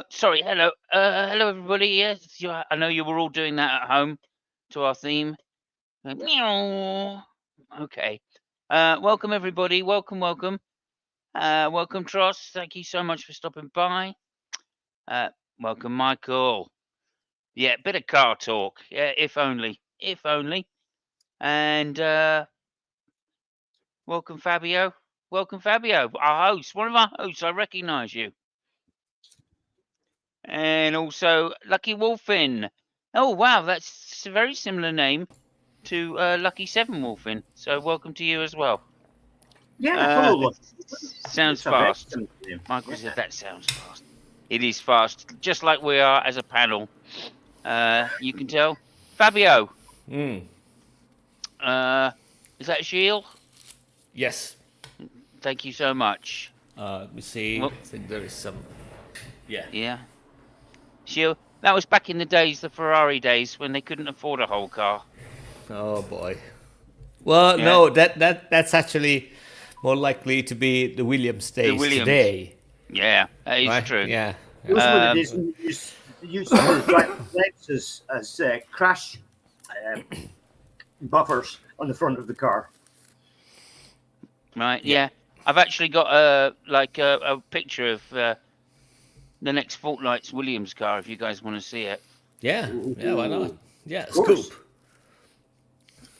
Sorry. Hello. Hello, everybody. Yes, I know you were all doing that at home to our theme. Meow. Okay. Welcome, everybody. Welcome, welcome. Welcome, Tross. Thank you so much for stopping by. Welcome, Michael. Yeah, bit of car talk. Yeah, if only. If only. And welcome, Fabio. Welcome, Fabio, our host, one of our hosts. I recognise you. And also Lucky Wolfin. Oh wow, that's a very similar name to Lucky Seven Wolfin. So welcome to you as well. Yeah, hello. Sounds fast. Michael said that sounds fast. It is fast, just like we are as a panel. You can tell. Fabio. Mm. Is that Shield? Yes. Thank you so much. Let me see. Well, I think there is some. Yeah. Yeah. Shield. That was back in the days, the Ferrari days, when they couldn't afford a whole car. Oh boy. Well, Yeah. no, that's actually more likely to be the Williams days today. Yeah, that is right? true. Yeah. Those were the days when you used to drive legs as crash buffers on the front of the car. Right. Yeah. I've actually got a picture of the next fortnight's Williams car. If you guys want to see it. Yeah. Ooh. Yeah. Why not? Yeah. course. Scoop.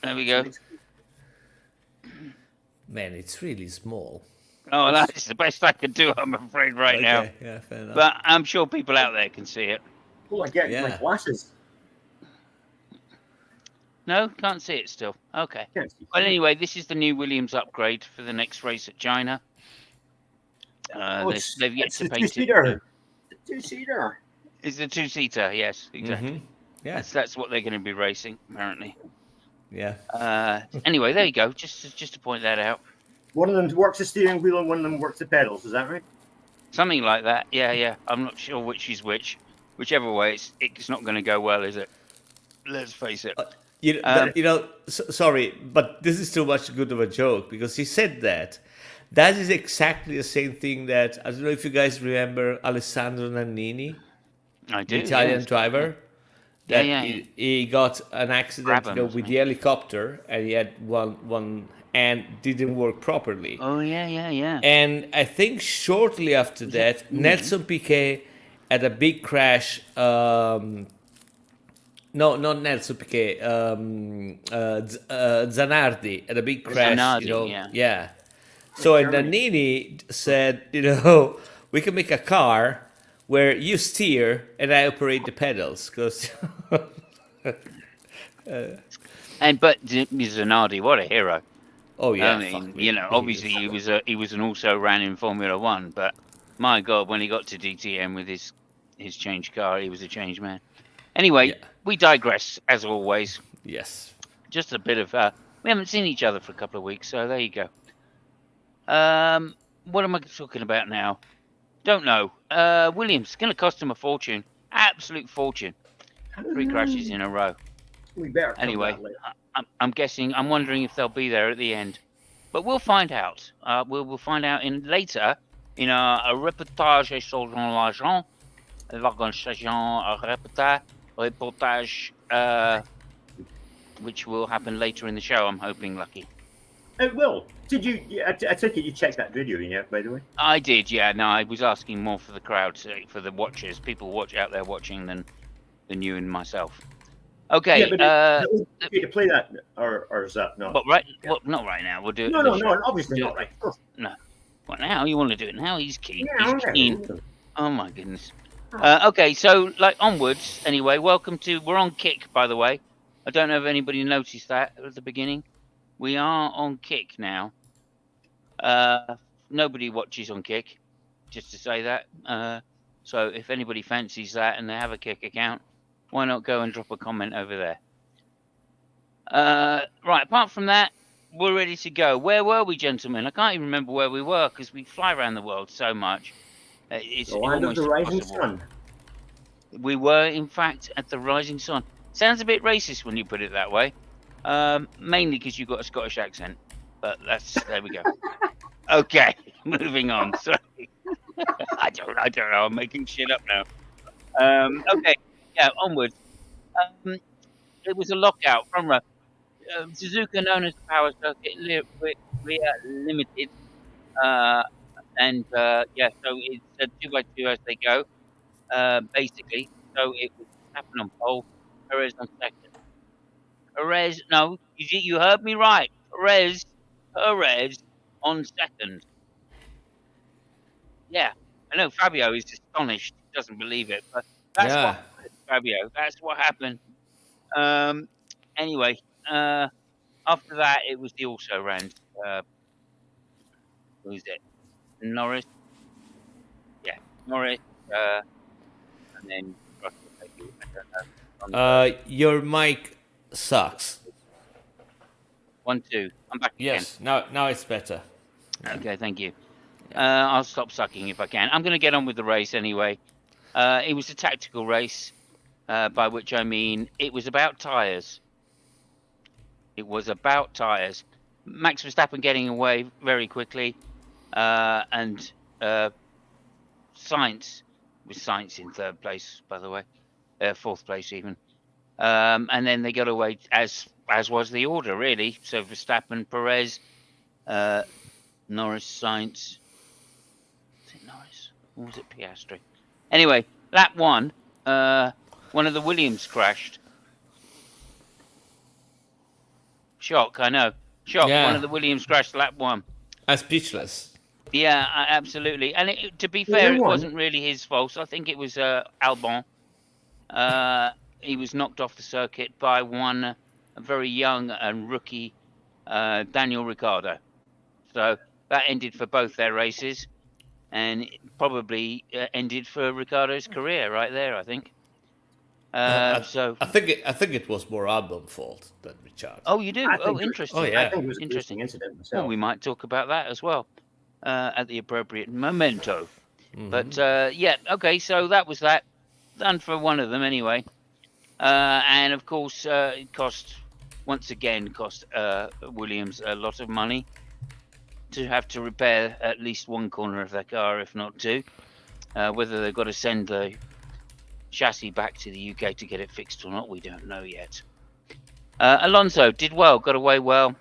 There we go. Man, it's really small. Oh, that's the best I could do, I'm afraid, right now. Yeah, fair enough. But I'm sure people out there can see it. Oh, I get my glasses. No, can't see it still. Okay. Can't see. Well, anyway, this is the new Williams upgrade for the next race at China. They've yet to paint it. The two-seater. It's a two-seater, yes, exactly. Mm-hmm. Yeah. That's what they're going to be racing, apparently. Yeah. Anyway, there you go. Just to point that out. One of them works the steering wheel and one of them works the pedals. Is that right? Something like that. Yeah. I'm not sure which is which. Whichever way, it's not going to go well, is it? Let's face it. Sorry, but this is too much good of a joke because he said that. That is exactly the same thing that, I don't know if you guys remember Alessandro Nannini, I do, the Italian driver. He got an accident with the helicopter and he had one hand didn't work properly. Oh, yeah. And I think shortly after that, Nelson Piquet had a big crash. No, not Nelson Piquet. Zanardi had a big crash. Zanardi, yeah. So and Nannini said, we can make a car where you steer and I operate the pedals, because. But Zanardi, what a hero! Oh yeah, I mean, obviously he was an also ran in Formula One, but my God, when he got to DTM with his changed car, he was a changed man. Anyway, we digress as always. Yes. Just a bit of we haven't seen each other for a couple of weeks, so there you go. What am I talking about now? Don't know. Williams, it's going to cost him a fortune, absolute fortune. 3 crashes in a row. We better. Anyway, I'm guessing. I'm wondering if they'll be there at the end, but we'll find out. We'll find out later in a reportage sur l'argent. Reportage, which will happen later in the show. I'm hoping, Lucky. It will. Did you? I take it you checked that video, by the way. I did. Yeah. No, I was asking more for the crowd, for the watchers, people out there watching than you and myself. Okay. Yeah, but to play that, or is that not? But right. Yeah. Well, not right now. We'll do it. No, obviously not right. No. What now? You want to do it now? He's keen. Yeah, He's keen. Oh my goodness. Okay, so onwards. Anyway, we're on Kick, by the way. I don't know if anybody noticed that at the beginning. We are on Kick now. Nobody watches on Kick, just to say that. So if anybody fancies that and they have a Kick account, why not go and drop a comment over there? Right, apart from that, we're ready to go. Where were we, gentlemen? I can't even remember where we were because we fly around the world so much. It's the land of the rising sun. We were, in fact, at the rising sun. Sounds a bit racist when you put it that way. Mainly because you've got a Scottish accent. But there we go. Okay, moving on. Sorry. I don't know. I'm making shit up now. Okay, yeah, onwards. It was a lockout from Suzuka, known as the Power Circuit Limited. Uh, yeah, so it's 2 by 2 as they go, basically. So it was happened on pole, Perez on second. Perez, no, you heard me right. Perez on second. Yeah, I know Fabio is astonished. He doesn't believe it, but that's what Yeah. happened, Fabio. That's what happened. Um, anyway, uh, after that, it was the also rans. Who was it? Norris. Yeah, Norris. Uh, and then Russell, maybe. I don't know. Your mic sucks. 1, 2. I'm back again. Yes. Now it's better. Okay, thank you. Yeah. I'll stop sucking if I can. I'm going to get on with the race anyway. It was a tactical race, by which I mean it was about tyres. It was about tyres. Max Verstappen getting away very quickly, and Sainz in third place, by the way, fourth place even. And then they got away as was the order really. So Verstappen, Perez, Norris, Sainz. Was it Norris or was it Piastri? Anyway, lap one, one of the Williams crashed. Shock, I know. Shock. One Yeah. of the Williams crashed lap one. I'm speechless. Yeah, absolutely. And to be fair, it wasn't really his fault. I think it was Albon. He was knocked off the circuit by a very young and rookie Daniel Ricciardo. So that ended for both their races, and it probably ended for Ricciardo's career right there, I think. I So, think it was more Albon's fault than Richard. oh, you do? I Oh, think, interesting. Oh I yeah. think it was an Interesting. interesting incident Well, myself. we might talk about that as well at the appropriate memento. But yeah, okay. So that was that. Done for one of them anyway. And of course, it cost Williams a lot of money to have to repair at least one corner of their car, if not two. Whether they've got to send the chassis back to the UK to get it fixed or not, we don't know yet. Alonso did well, got away well,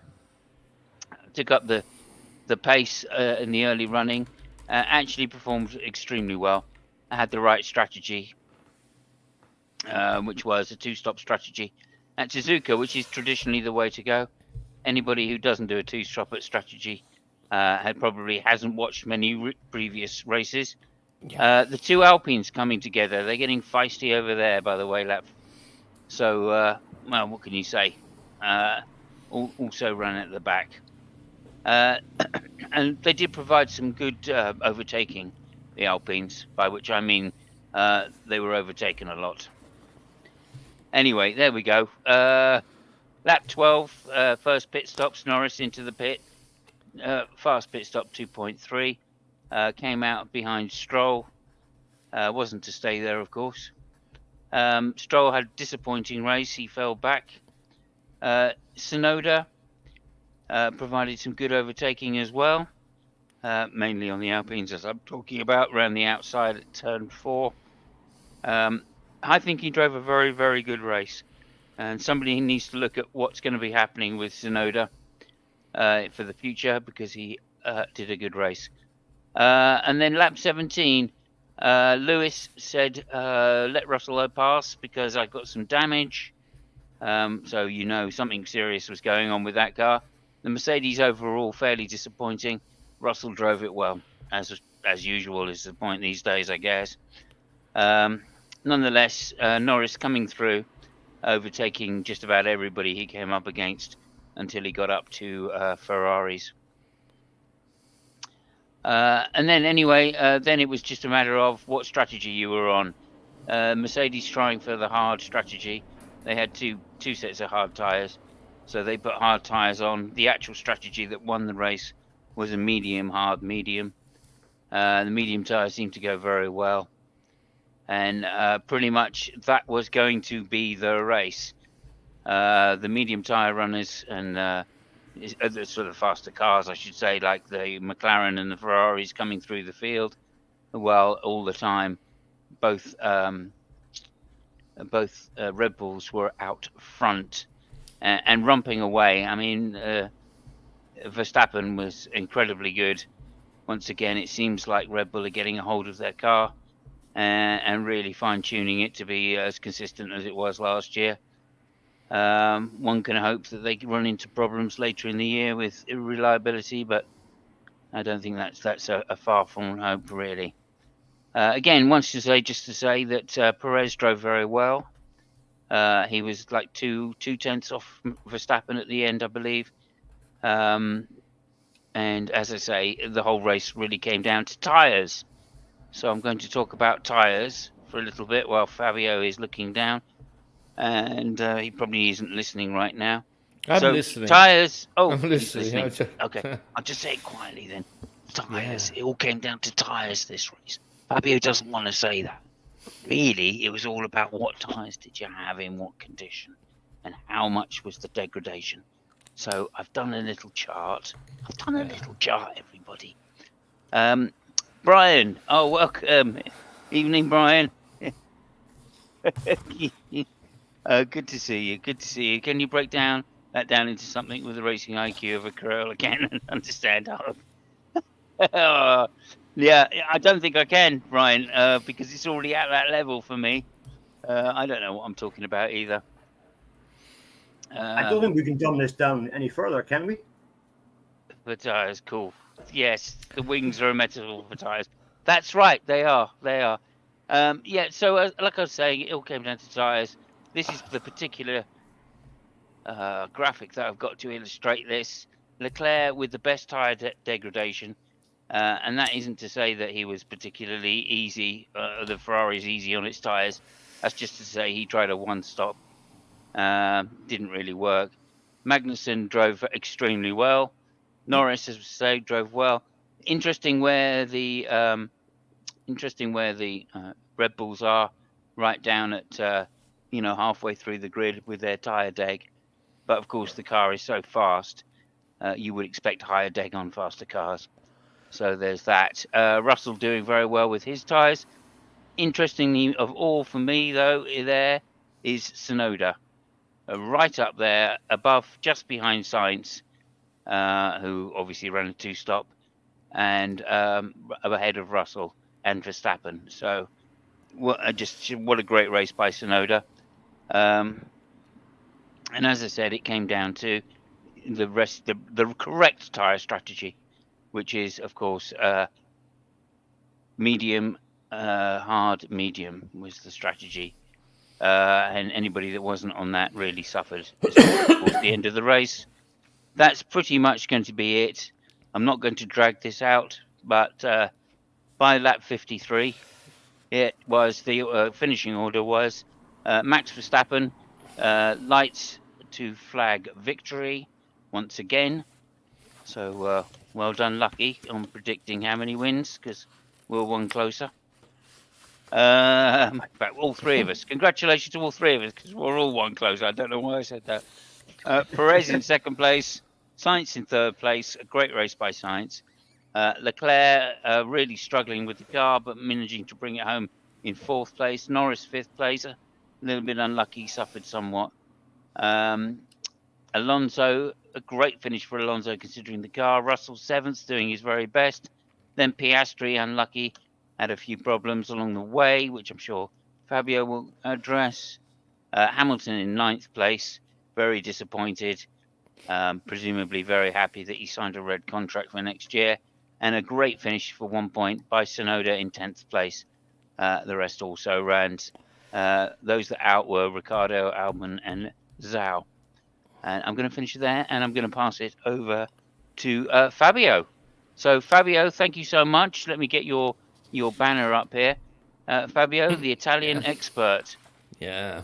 took up the pace in the early running, actually performed extremely well. Had the right strategy, which was a two-stop strategy at Suzuka, which is traditionally the way to go. Anybody who doesn't do a two-stop strategy probably hasn't watched many previous races. The two Alpines coming together, they're getting feisty over there, by the way, lap. So, well, what can you say? Also run at the back. And they did provide some good overtaking, the Alpines, by which I mean they were overtaken a lot. Anyway, there we go. Lap 12, first pit stops, Norris into the pit. Fast pit stop 2.3. Came out behind Stroll. Wasn't to stay there, of course. Stroll had a disappointing race. He fell back. Tsunoda provided some good overtaking as well, mainly on the Alpines, as I'm talking about, around the outside at turn 4. I think he drove a very, very good race. And somebody needs to look at what's going to be happening with Tsunoda for the future, because he did a good race. And then lap 17, Lewis said, let Russell pass because I got some damage. So you know something serious was going on with that car. The Mercedes overall fairly disappointing. Russell drove it well, as usual is the point these days, I guess. Nonetheless, Norris coming through, overtaking just about everybody he came up against until he got up to Ferraris. And then anyway, then it was just a matter of what strategy you were on. Mercedes trying for the hard strategy. They had two sets of hard tyres, so they put hard tyres on. The actual strategy that won the race was a medium, hard, medium. The medium tyres seemed to go very well, and pretty much that was going to be the race. The medium tyre runners and the sort of faster cars, I should say, like the McLaren and the Ferraris coming through the field, well all the time. Both Red Bulls were out front and romping away. I mean, Verstappen was incredibly good. Once again, it seems like Red Bull are getting a hold of their car and really fine-tuning it to be as consistent as it was last year. One can hope that they run into problems later in the year with reliability, but I don't think that's a far from hope, really. Again, just to say that Perez drove very well. He was like two tenths off Verstappen at the end, I believe. And as I say, the whole race really came down to tyres. So I'm going to talk about tyres for a little bit while Fabio is looking down, and he probably isn't listening right now. I'm So listening. tyres. Oh, I'm he's listening. listening. Okay, I'll just say it quietly then. Tyres. Yeah. It all came down to tyres this race. Fabio doesn't want to say that. Really, it was all about what tyres did you have in what condition, and how much was the degradation. So I've done a little chart. Everybody. Brian. Oh, welcome. Evening, Brian. Good to see you. Good to see you. Can you break that down into something with the racing IQ of a Corolla again and understand how? Yeah, I don't think I can, Brian, because it's already at that level for me. I don't know what I'm talking about either. I don't think we can dumb this down any further, can we? The tires, cool. Yes, the wings are a metaphor for tires. That's right, they are. They are. Yeah. So, like I was saying, it all came down to tires. This is the particular graphic that I've got to illustrate this. Leclerc with the best tire degradation, and that isn't to say that he was particularly easy. The Ferrari's easy on its tires. That's just to say he tried a one-stop. Didn't really work. Magnussen drove extremely well. Norris, as we say, drove well. Interesting where the Red Bulls are, right down at halfway through the grid with their tyre deg. But of course, the car is so fast, you would expect higher deg on faster cars. So there's that. Russell doing very well with his tyres. Interestingly, of all for me though, there is Tsunoda, right up there, above, just behind Sainz, who obviously ran a two-stop, and ahead of Russell and Verstappen. So, what a great race by Tsunoda. And as I said, it came down to the correct tyre strategy, which is, of course, medium, hard, medium was the strategy. And anybody that wasn't on that really suffered towards the end of the race. That's pretty much going to be it. I'm not going to drag this out, but by lap 53, it was the finishing order was Max Verstappen, lights to flag victory once again. So well done, Lucky, on predicting how many wins, because we're one closer. In fact, all three of us. Congratulations to all three of us, because we're all one closer. I don't know why I said that. Perez in second place, Sainz in third place. A great race by Sainz. Leclerc really struggling with the car, but managing to bring it home in fourth place. Norris fifth place, a little bit unlucky, suffered somewhat. Alonso, a great finish for Alonso considering the car. Russell seventh, doing his very best. Then Piastri, unlucky, had a few problems along the way, which I'm sure Fabio will address. Hamilton in ninth place, very disappointed. Presumably very happy that he signed a red contract for next year. And a great finish for 1 point by Tsunoda in 10th place. The rest also ran. Those that out were Ricardo, Albon, and Zhao. And I'm going to finish there, and I'm going to pass it over to Fabio. So, Fabio, thank you so much. Let me get your banner up here. Fabio, the Italian expert. Yeah.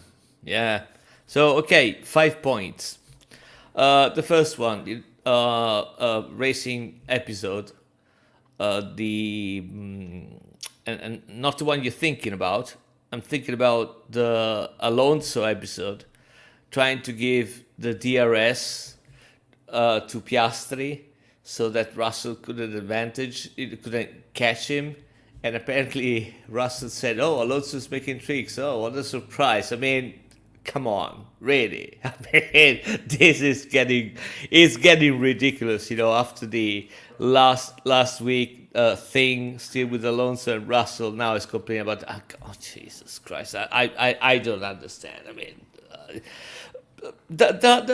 So, okay, 5 points. The first one, racing episode. And not the one you're thinking about. I'm thinking about the Alonso episode, trying to give the DRS to Piastri so that Russell could have advantage, it couldn't catch him And apparently Russell said, "Oh, Alonso's making tricks. Oh, what a surprise!" I mean, come on, really? I mean, this is getting ridiculous. After the last week thing, still with Alonso and Russell, now is complaining about. Oh, Jesus Christ! I don't understand. I mean.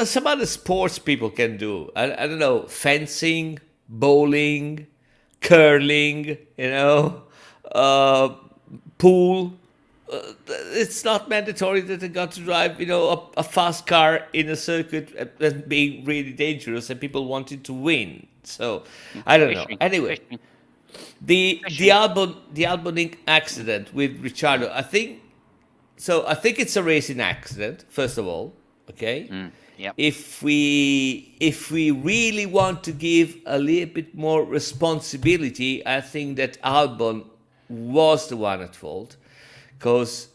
Some other sports people can do. I don't know, fencing, bowling, curling, uh, pool. It's not mandatory that they got to drive, a fast car in a circuit and being really dangerous and people wanting to win. So I don't know. Fishing, Anyway, fishing, the fishing. Albon accident with Ricciardo, I think it's a racing accident, first of all. Okay. Yep. If we really want to give a little bit more responsibility, I think that Albon was the one at fault, because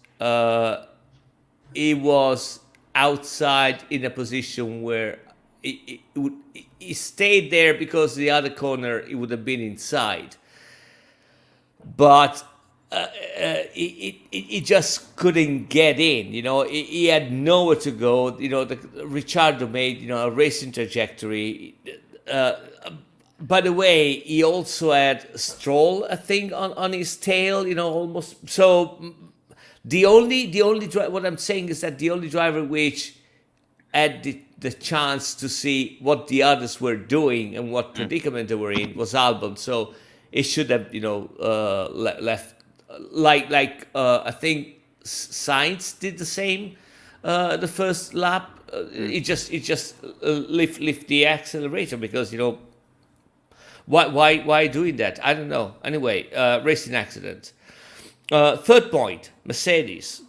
he was outside in a position where he stayed there because the other corner he would have been inside, but he just couldn't get in. He had nowhere to go. Ricciardo made a racing trajectory. By the way, he also had Stroll, I think, on his tail. Almost. So what I'm saying is that the only driver which had the chance to see what the others were doing and what predicament they were in was Albon. So it should have, left. Like I think Sainz did the same the first lap. It just lift the accelerator, because why doing that? I don't know. Anyway, racing accident. Third point, Mercedes.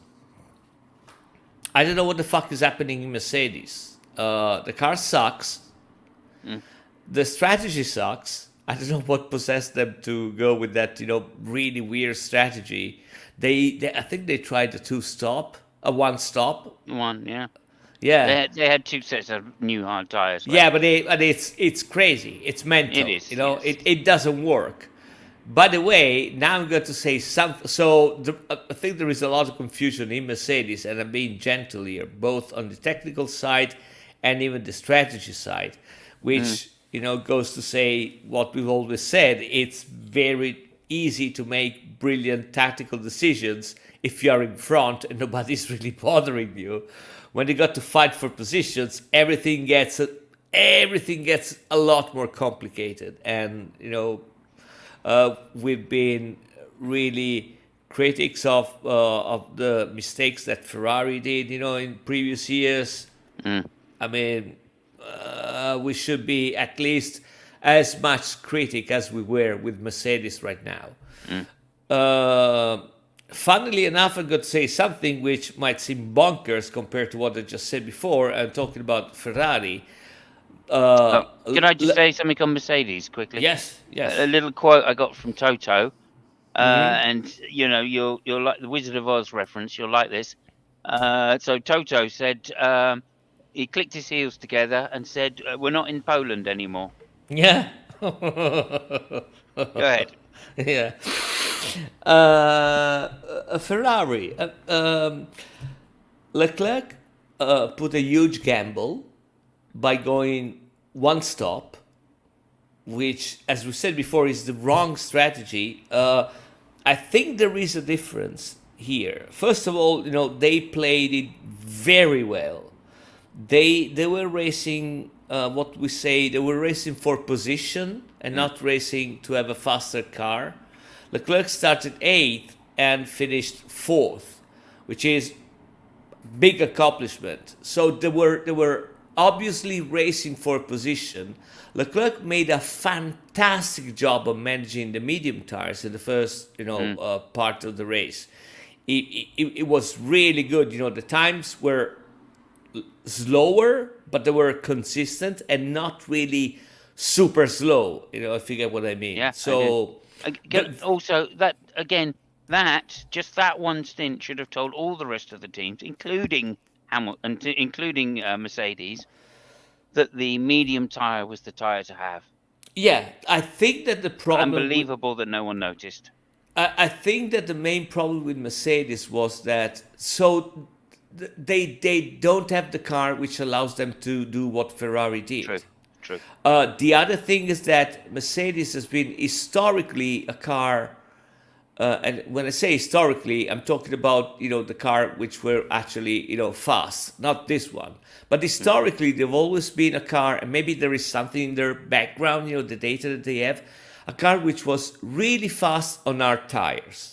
I don't know what the fuck is happening in Mercedes. The car sucks. The strategy sucks. I don't know what possessed them to go with that, really weird strategy. I think they tried a one stop. One, yeah. Yeah. They had 2 sets of new hard tires. Yeah, but it's crazy. It's mental. It is, yes. It doesn't work. By the way, now I'm going to say something. So I think there is a lot of confusion in Mercedes, and I'm being gentle here, both on the technical side and even the strategy side, which goes to say what we've always said. It's very easy to make brilliant tactical decisions if you are in front and nobody's really bothering you. When you got to fight for positions, everything gets a lot more complicated, and we've been really critics of the mistakes that Ferrari did, in previous years. I mean, we should be at least as much critic as we were with Mercedes right now. Funnily enough, I'm going to say something which might seem bonkers compared to what I just said before. I'm talking about Ferrari. Can I just say something on Mercedes quickly? Yes. A little quote I got from Toto, and you'll like the Wizard of Oz reference. You'll like this. So Toto said he clicked his heels together and said, "We're not in Poland anymore." Yeah. Go ahead. Yeah. A Ferrari. Leclerc put a huge gamble by going one stop, which, as we said before, is the wrong strategy. I think there is a difference here. First of all, they played it very well. They were racing, what we say, they were racing for position and not racing to have a faster car. Leclerc started 8th and finished 4th, which is big accomplishment. So they were obviously racing for position. Leclerc made a fantastic job of managing the medium tires in the first, part of the race. It was really good. The times were slower, but they were consistent and not really super slow. If you get what I mean. Yeah. So also that just that one stint should have told all the rest of the teams, including Hamilton, including Mercedes, that the medium tire was the tire to have. Yeah, I think that the problem. Unbelievable that no one noticed. I think that the main problem with Mercedes was that they don't have the car which allows them to do what Ferrari True, did. true. The other thing is that Mercedes has been historically a car, and when I say historically, I'm talking about the car which were actually fast, not this one. But historically, they've always been a car, and maybe there is something in their background, the data that they have, a car which was really fast on our tires.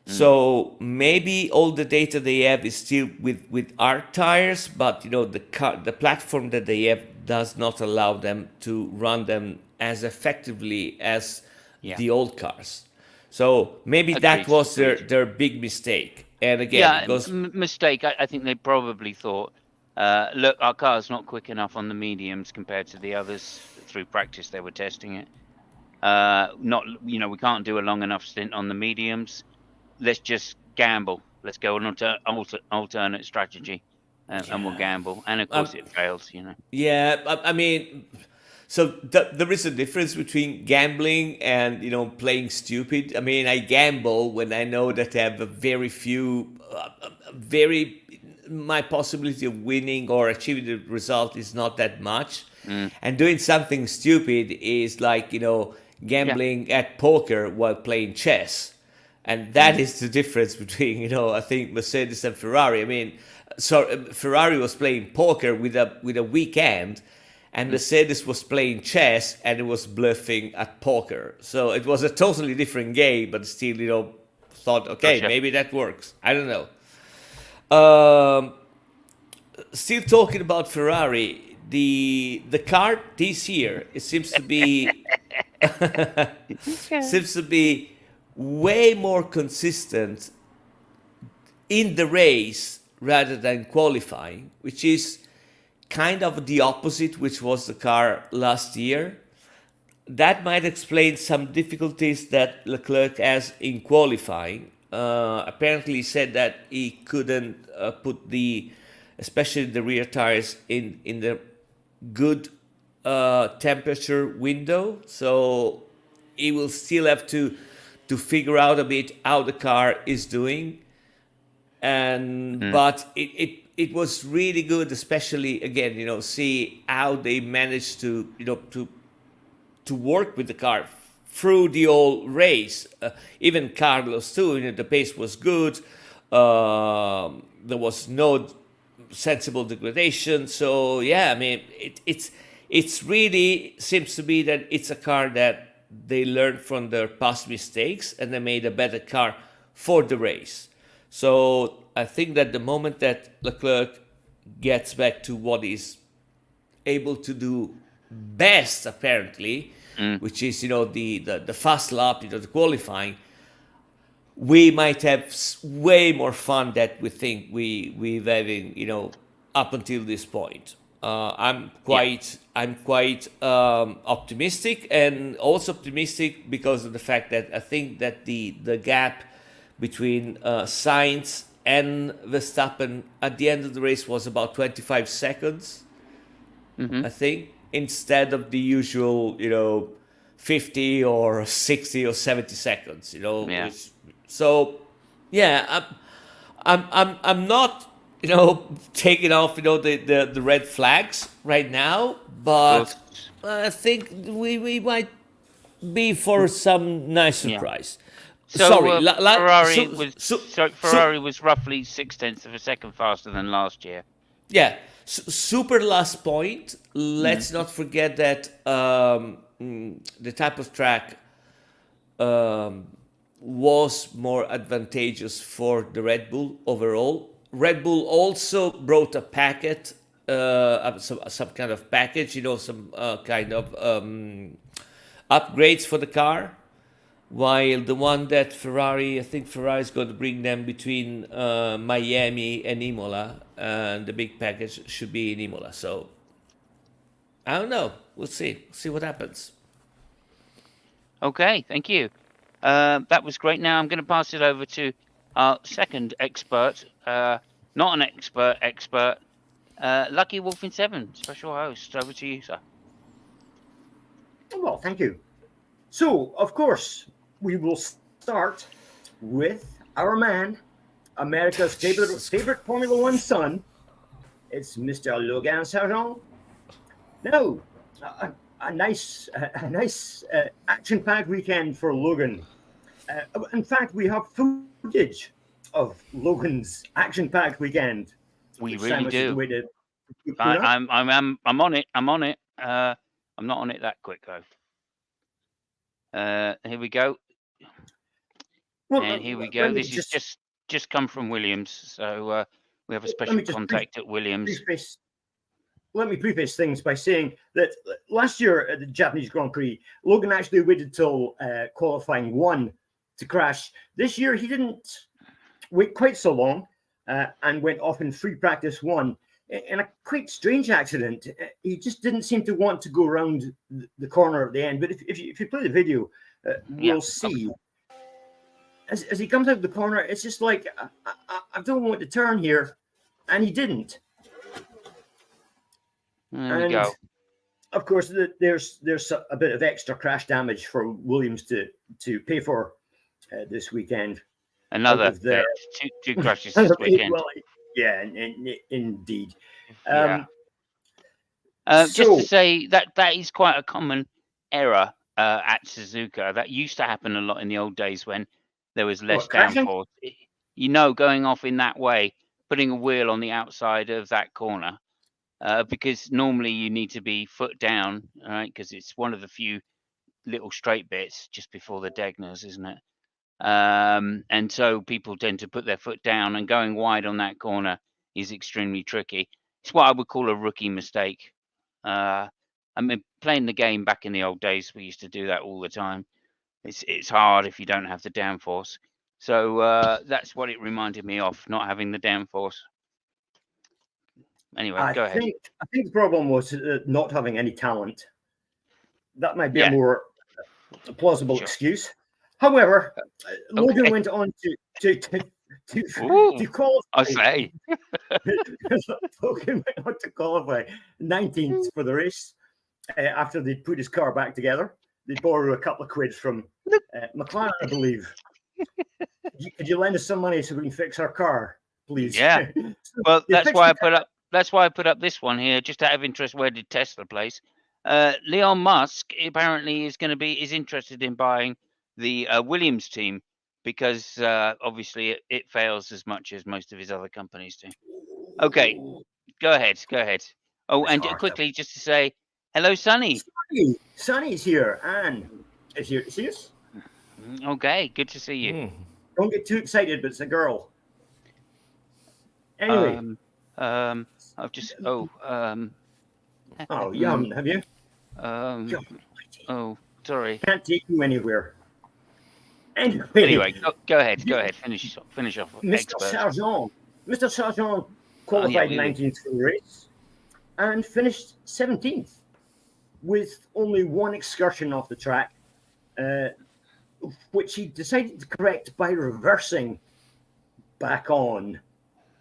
So maybe all the data they have is still with our tires, but the platform that they have does not allow them to run them as effectively as Yeah. the old cars. So maybe that Agreed, was agreed. their big mistake. And again, Yeah, it goes mistake. I think they probably thought, look, our car's not quick enough on the mediums compared to the others. Through practice, they were testing it. Not, we can't do a long enough stint on the mediums. Let's just gamble. Let's go an alternate strategy, and we'll yeah. gamble. And of Um, course, it fails. Yeah, I mean, so there is a difference between gambling and playing stupid. I mean, I gamble when I know that I have a very few, very my possibility of winning or achieving the result is not that much, Mm, and doing something stupid is like yeah. gambling at poker while playing chess. And that Mm, is the difference between, I think Mercedes and Ferrari. I mean, so Ferrari was playing poker with a weak hand, and mm, Mercedes was playing chess and it was bluffing at poker. So it was a totally different game, but still, thought, okay, gotcha. maybe that works. I don't know. Um, Still talking about Ferrari, the car this year it Okay. seems to be way more consistent in the race rather than qualifying, which is kind of the opposite, which was the car last year. That might explain some difficulties that Leclerc has in qualifying. Apparently, he said that he couldn't put especially the rear tires, in the good temperature window. So he will still have to figure out a bit how the car is doing. And Mm, but it was really good, especially again, see how they managed to work with the car through the whole race. Even Carlos too. The pace was good. There was no sensible degradation. So yeah, I mean, it's really seems to be that it's a car that they learned from their past mistakes and they made a better car for the race. So I think that the moment that Leclerc gets back to what he's able to do best, apparently, mm. which is the fast lap, the qualifying, we might have way more fun that we think we've having up until this point. Yeah. I'm quite optimistic, and also optimistic because of the fact that I think that the gap between Sainz and Verstappen at the end of the race was about 25 seconds, Hmm. I think, instead of the usual 50 or 60 or 70 seconds. Yeah. So yeah, I'm not taking off the red flags right now, Of course. but I think we might be for some nice Yeah. surprise. So Sorry, Ferrari was roughly 6/10 of a second faster than last year. yeah, super last point. Mm, Let's not forget that the type of track was more advantageous for the Red Bull overall. Red Bull also brought a packet, some kind of package, some kind of upgrades for the car. While the one that Ferrari, I think Ferrari is going to bring them between Miami and Imola, and the big package should be in Imola. So I don't know. We'll see. See what happens. okay, thank you. That was great. Now I'm going to pass it over to our second expert, not an expert, Lucky Wolf in Seven, special host. Over to you, sir. Well, thank you. So, of course, we will start with our man, America's favorite Formula One son. It's Mr. Logan Sargent. Now, a nice action-packed weekend for Logan. In fact, we have footage of Logan's action-packed weekend. We Which really Sam, do. the way to put I, up. I'm on it. I'm on it. I'm not on it that quick though. Here we go. Well, And here we let go. me This is just come from Williams. So we have a special contact at Williams. Let me preface things by saying that last year at the Japanese Grand Prix, Logan actually waited till qualifying 1 to crash. This year, he didn't wait quite so long and went off in free practice 1 in a quite strange accident. He just didn't seem to want to go around the corner at the end. But if you play the video, we'll see. Okay. As he comes out the corner, it's just like, I don't want to turn here. And he didn't. There we go. Of course, there's a bit of extra crash damage for Williams to pay for this weekend. Another two crashes this weekend. Well, yeah, indeed. Yeah. Just to say that is quite a common error at Suzuka. That used to happen a lot in the old days when there was less downforce. Going off in that way, putting a wheel on the outside of that corner. Because normally you need to be foot down, right? Because it's one of the few little straight bits just before the Degners, isn't it? And so people tend to put their foot down, and going wide on that corner is extremely tricky. It's what I would call a rookie mistake. I mean, playing the game back in the old days, we used to do that all the time. It's hard if you don't have the downforce. So that's what it reminded me of, not having the downforce. Anyway, go ahead. I think the problem was not having any talent. That might be a more plausible excuse. However, Logan went on to qualify. I say. Logan went on to qualify 19th for the race after they'd put his car back together. They borrowed a couple of quid from McLaren, I believe. Could you lend us some money so we can fix our car, please? Yeah. Well, that's why I put up this one here, just out of interest. Where did Tesla place? Elon Musk apparently is interested in buying the Williams team because obviously it fails as much as most of his other companies do. Okay, go ahead. Oh, and quickly just to say hello, Sonny. Sonny's here. Anne is here. See us? Okay, good to see you. Don't get too excited, but it's a girl. Anyway. I've just you haven't, have you? Sorry. Can't take you anywhere. Anyway, go ahead. Finish off. Mr. Sargent qualified 19th for the race and finished 17th with only one excursion off the track, which he decided to correct by reversing back on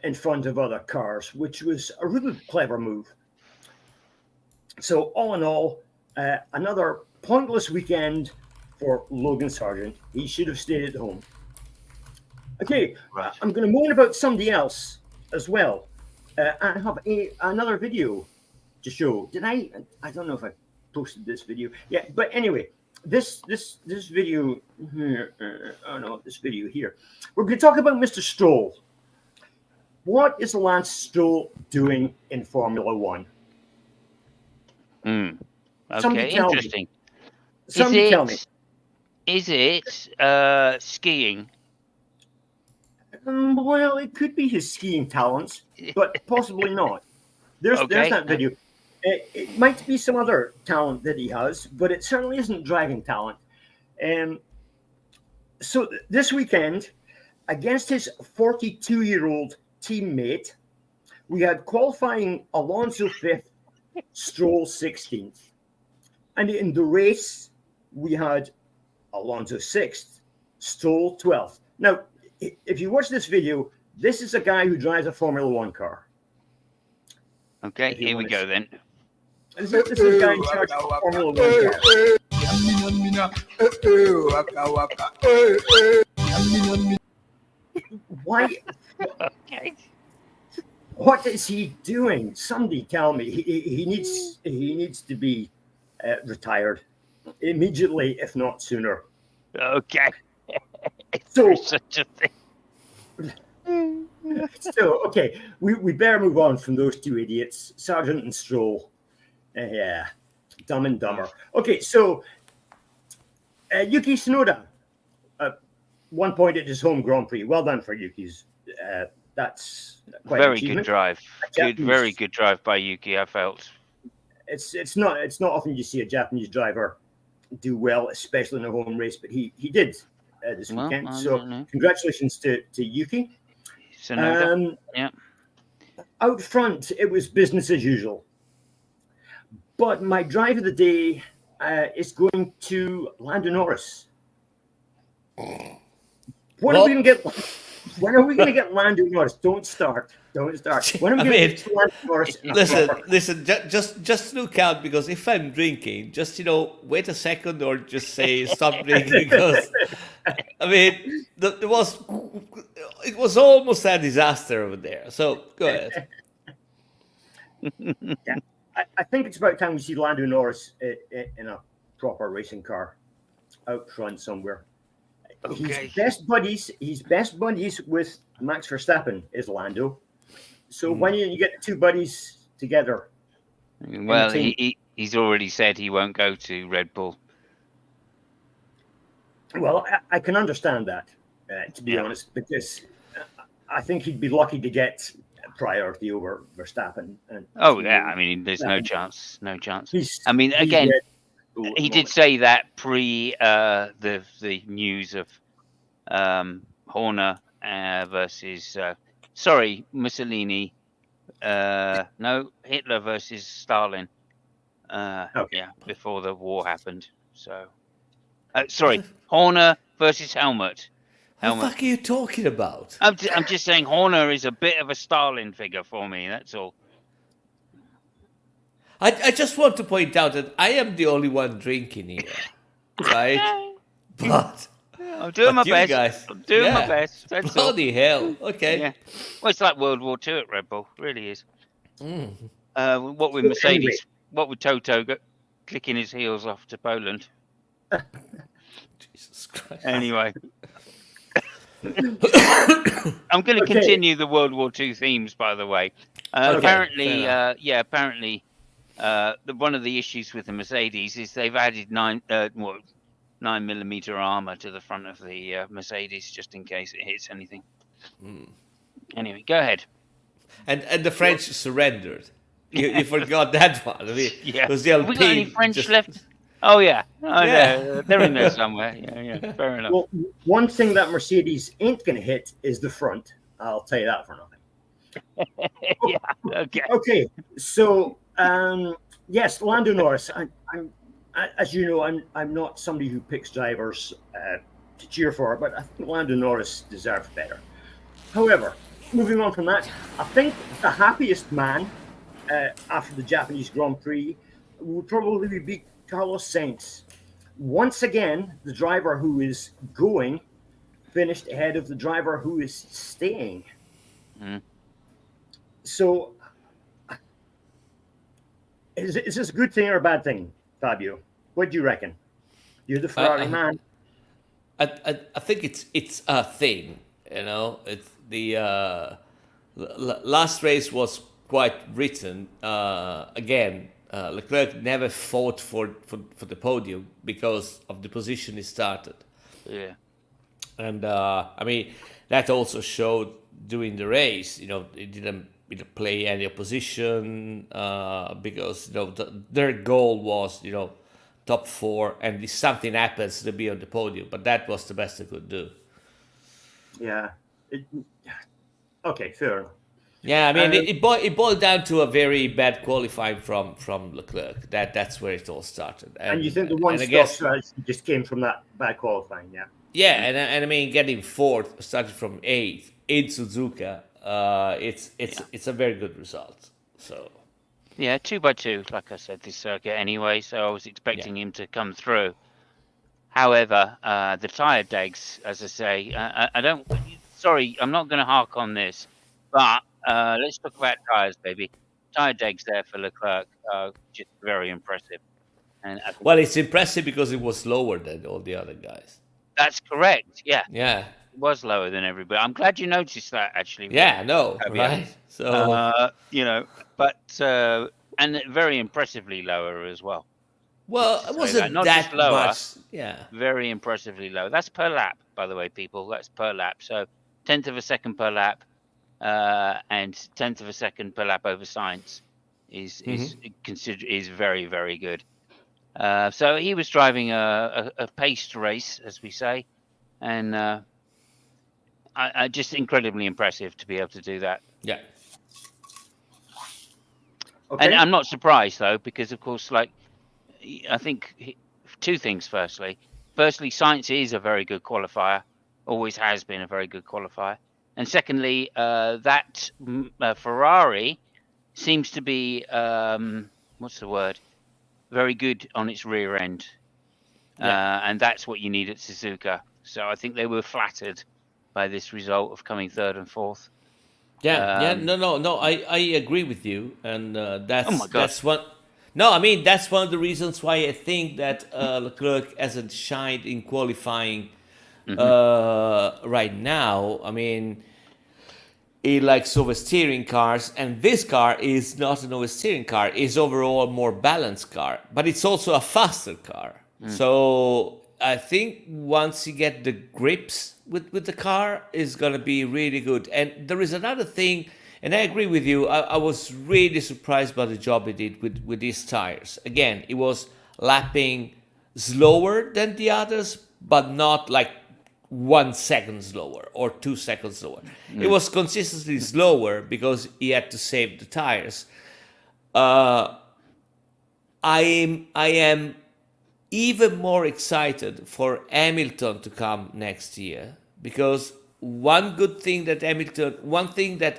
in front of other cars, which was a really clever move. So all in all, another pointless weekend for Logan Sargent. He should have stayed at home. Okay, right. I'm going to moan about somebody else as well. I have another video to show. Did I don't know if I posted this video. Yeah, but anyway, this video here. This video here. We're going to talk about Mr. Stroll. What is Lance Stroll doing in Formula One? Okay, interesting. Somebody tell me. Is it skiing? Well, it could be his skiing talents, but possibly not. There's that video. It might be some other talent that he has, but it certainly isn't driving talent. So this weekend, against his 42-year-old teammate, we had qualifying Alonso 5th, Stroll 16th. And in the race, we had Alonso 6th, Stroll 12th. Now, if you watch this video, this is a guy who drives a Formula One car. Okay, here we go then. This is a guy in charge of Formula One car. Why? Okay. What is he doing? Somebody tell me. He needs to be retired immediately, if not sooner. Okay. Is So- there such a thing? So okay, we better move on from those two idiots, Sergeant and Stroll. Yeah, Dumb and Dumber. Okay, so Yuki Tsunoda, 1 point at his home Grand Prix. Well done for Yuki's. That's quite an Very good achievement. drive. Good, Japanese- very good drive by Yuki, I felt. It's not often you see a Japanese driver do well, especially in a home race, but he did this Well, weekend. I So don't know. congratulations to Yuki. Tsunoda. Yeah. Out front, it was business as usual. But my drive of the day is going to Lando Norris. When are we going to get? When are we going to get Lando Norris? Don't start. Don't start. When are we I going to mean, get Lando Norris? Listen. Just look out, because if I'm drinking, just wait a second or just say stop drinking, because I mean, it was almost a disaster over there. So go ahead. Yeah, I think it's about time we see Lando Norris in a proper racing car out front somewhere. Okay. He's best buddies with Max Verstappen is Lando. So Hmm. why don't you get the two buddies together? Well, team. he's already said he won't go to Red Bull. Well, I can understand that, to be Yeah. honest, because I think he'd be lucky to get priority over Verstappen. And Oh yeah, I mean, there's no Verstappen, chance. No chance. He's, I mean, he's again, Red Bull at the he did moment. say that pre the news of Horner versus Mussolini. No, Hitler versus Stalin. Okay. Yeah, before the war happened. So, sorry, Horner versus Helmut. What the Helmut. fuck are you talking about? I'm just saying Horner is a bit of a Stalin figure for me. That's all. I just want to point out that I am the only one drinking here, right? But I'm doing my you best. guys, I'm doing my yeah, best. That's all. bloody hell. Okay. Yeah. Well, it's like World War II at Red Bull. Really is. Mm. What with So Mercedes? anyway. What with Toto clicking his heels off to Poland? Jesus Christ. Anyway. I'm going to Okay. continue the World War II themes, by the way. Okay, Apparently, fair apparently, one of the issues with the Mercedes is they've added 9mm armor to the front of the Mercedes just in case it hits anything. Anyway, go ahead. And the French surrendered. You forgot that one. I mean, Yeah. because the Have we got any Alpine French just- left? Oh yeah. Oh, Yeah. they're in there somewhere. Yeah. Fair enough. Well, one thing that Mercedes ain't going to hit is the front. I'll tell you that for nothing. Yeah. Okay. Okay, so yes, Lando Norris. As you know, I'm not somebody who picks drivers to cheer for, but I think Lando Norris deserves better. However, moving on from that, I think the happiest man after the Japanese Grand Prix would probably be Carlos Sainz. Once again, the driver who is going finished ahead of the driver who is staying. Mm. So, is this a good thing or a bad thing, Fabio? What do you reckon? You're the Ferrari man. I think it's a thing. It's the last race was quite written. Again, Leclerc never fought for the podium because of the position he started. Yeah. And I mean, that also showed during the race. He didn't play any opposition because their goal was top 4, and if something happens, to be on the podium. But that was the best they could do. Yeah. Okay, fair enough. Yeah, I mean, it boiled down to a very bad qualifying from Leclerc. That's where it all started. And you think the one-stop strategy just came from that bad qualifying, yeah? Yeah, and I mean, getting 4th, starting from 8th in Suzuka, it's a very good result. So. Yeah, 2x2, like I said, this circuit anyway. So I was expecting him to come through. However, the tyre degs, as I say, I don't. Sorry, I'm not going to hark on this, but let's talk about tyres, baby. Tyre degs there for Leclerc are just very impressive, and I think Well, it's impressive because it was lower than all the other guys. that's correct. Yeah, Yeah. it was lower than everybody. I'm glad you noticed that, actually, Yeah, no, Fabio. right? So, But and very impressively lower as well. Just well, to it say that, wasn't not just that lower, much. Yeah. very impressively low. That's per lap, by the way, people. That's per lap. So tenth of a second per lap, and tenth of a second per lap over science is considered is very, very good. So he was driving a paced race, as we say, and I just incredibly impressive to be able to do that. Yeah. And Okay. I'm not surprised though, because of course, like I think two things. Firstly, science is a very good qualifier, always has been a very good qualifier. And secondly, that Ferrari seems to be what's the word? Very good on its rear end, Yeah. and that's what you need at Suzuka. So I think they were flattered by this result of coming third and fourth. Yeah, yeah, Um, no. I agree with you, and oh my God! that's one. No, I mean that's one of the reasons why I think that Leclerc hasn't shined in qualifying Hmm. right now. I mean, he likes oversteering cars, and this car is not an oversteering car. It's overall a more balanced car, but it's also a faster car. Mm. So I think once you get the grips with the car, it's gonna be really good. And there is another thing, and I agree with you. I was really surprised by the job he did with these tires. Again, it was lapping slower than the others, but not like 1 second slower or 2 seconds slower. It was consistently slower because he had to save the tires. I am even more excited for Hamilton to come next year because one thing that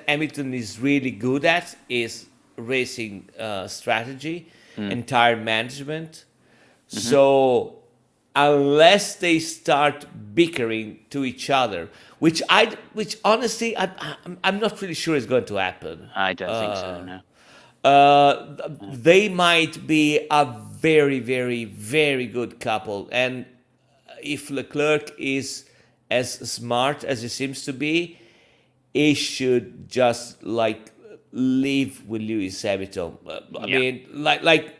Hamilton is really good at is racing strategy Mm. and tire management. Hmm. So unless they start bickering to each other, which honestly I'm not really sure is going to happen. I don't think so. No. They might be a very, very, very good couple. And if Leclerc is as smart as he seems to be, he should just like live with Lewis Hamilton. I Yeah. mean, like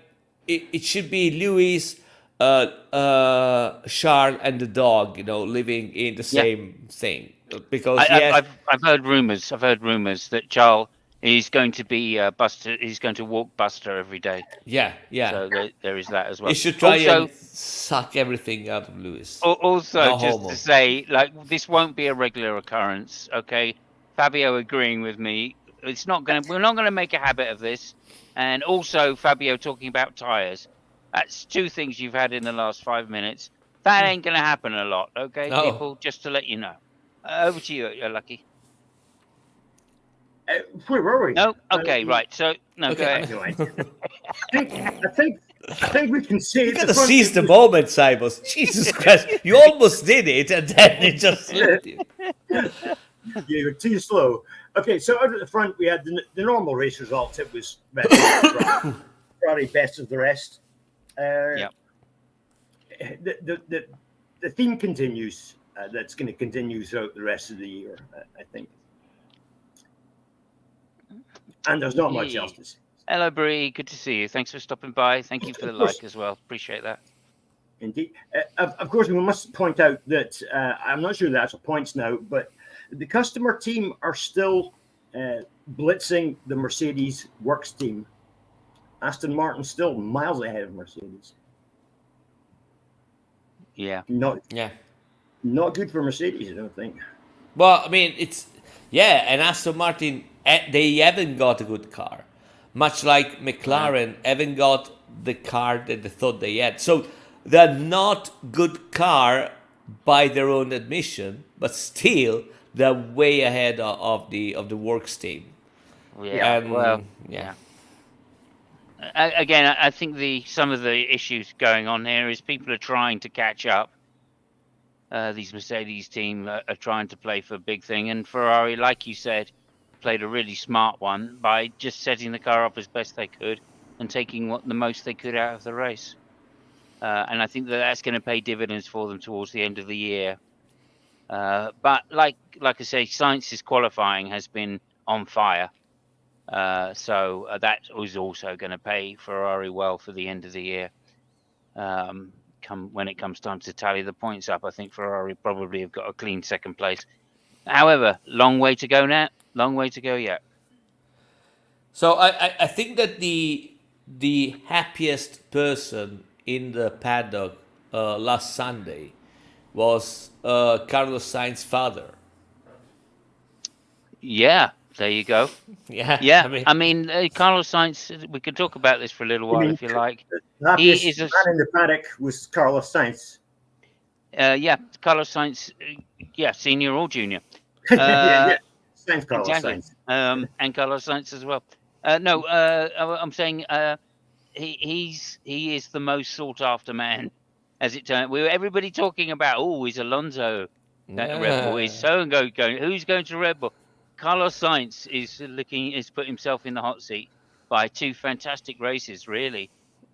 it should be Lewis, Charles, and the dog, living in the Yeah. same thing. Because yes, I've heard rumors. I've heard rumors that Charles is going to be Buster. He's going to walk Buster every day. yeah, So there is that as he well. should try Also, and suck everything out of Lewis. also No just to homo. say, like this won't be a regular occurrence. Okay, Fabio agreeing with me. It's not gonna. We're not gonna make a habit of this. And also Fabio talking about tires. That's two things you've had in the last 5 minutes. That ain't gonna happen a lot. Okay, No. people. Just to let you know. Over to you, Lucky. Where were we? No? Okay, right. So, no, go Okay. I ahead. have no idea. I think we can say You at gotta the front. seize the moment, Simons. Jesus Christ. You almost did it, and then it just slipped you. You were too slow. Okay, so out at the front we had the normal race results. It was Ferrari best of the rest. Yeah. The theme continues. That's going to continue throughout the rest of the year, I think. And there's not much Yeah. else to say. Hello, Bree. Good to see you. Thanks for stopping by. Thank you for the like as well. Appreciate that. Indeed. Of course, we must point out that I'm not sure the actual points now, but the customer team are still blitzing the Mercedes works team. Aston Martin's still miles ahead of Mercedes. Yeah. Not Yeah. good for Mercedes, I don't think. Well, I mean, and Aston Martin, they haven't got a good car. Much like McLaren haven't got the car that they thought they had. So they're not good car by their own admission, but still they're way ahead of the works team. Yeah. And Well, yeah. Again, I think some of the issues going on here is people are trying to catch up These Mercedes team are trying to play for a big thing, and Ferrari, like you said, played a really smart one by just setting the car up as best they could and taking the most they could out of the race. And I think that's going to pay dividends for them towards the end of the year. But like I say, Sainz's qualifying has been on fire. So that was also going to pay Ferrari well for the end of the year. When it comes time to tally the points up, I think Ferrari probably have got a clean second place. However, long way to go now. Long way to go yet. So I think that the happiest person in the paddock last Sunday was Carlos Sainz's father. Yeah, there you go. Yeah, Yeah, I mean Carlos Sainz. We could talk about this for a little You while mean if you like. the happiest He is a man in the paddock was Carlos Sainz. yeah, Carlos Sainz. Yeah, senior or junior. Yeah. Sainz, Carlos Exactly. Sainz. And Carlos Sainz as well. No, I'm saying he is the most sought after man, as it turned. Everybody talking about, oh, is Alonso at Red Bull? Is so and going? Who's going to Red Bull? Carlos Sainz is put himself in the hot seat by two fantastic races, really,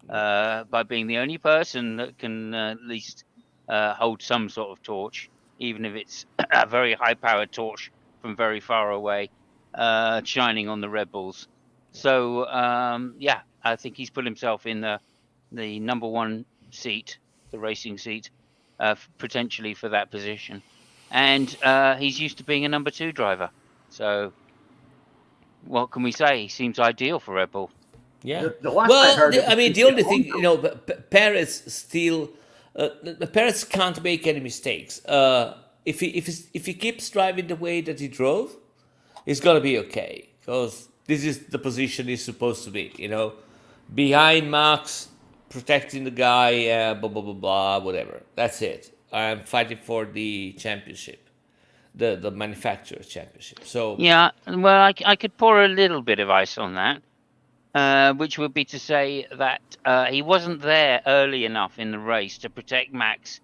by being the only person that can at least hold some sort of torch, even if it's a very high-powered torch from very far away, shining on the Red Bulls. So yeah, I think he's put himself in the number one seat, the racing seat, potentially for that position, and he's used to being a number two driver. So what can we say? He seems ideal for Red Bull. yeah. The last I Well, heard, it I was mean, going to the be only thing, Alonso. Perez still, Perez can't make any mistakes. If he keeps driving the way that he drove, it's gonna be okay because this is the position he's supposed to be. Behind Max, protecting the guy, blah blah blah blah, whatever. That's it. I'm fighting for the championship, the manufacturer's championship. So Yeah, well, I could pour a little bit of ice on that. Which would be to say that he wasn't there early enough in the race to protect Max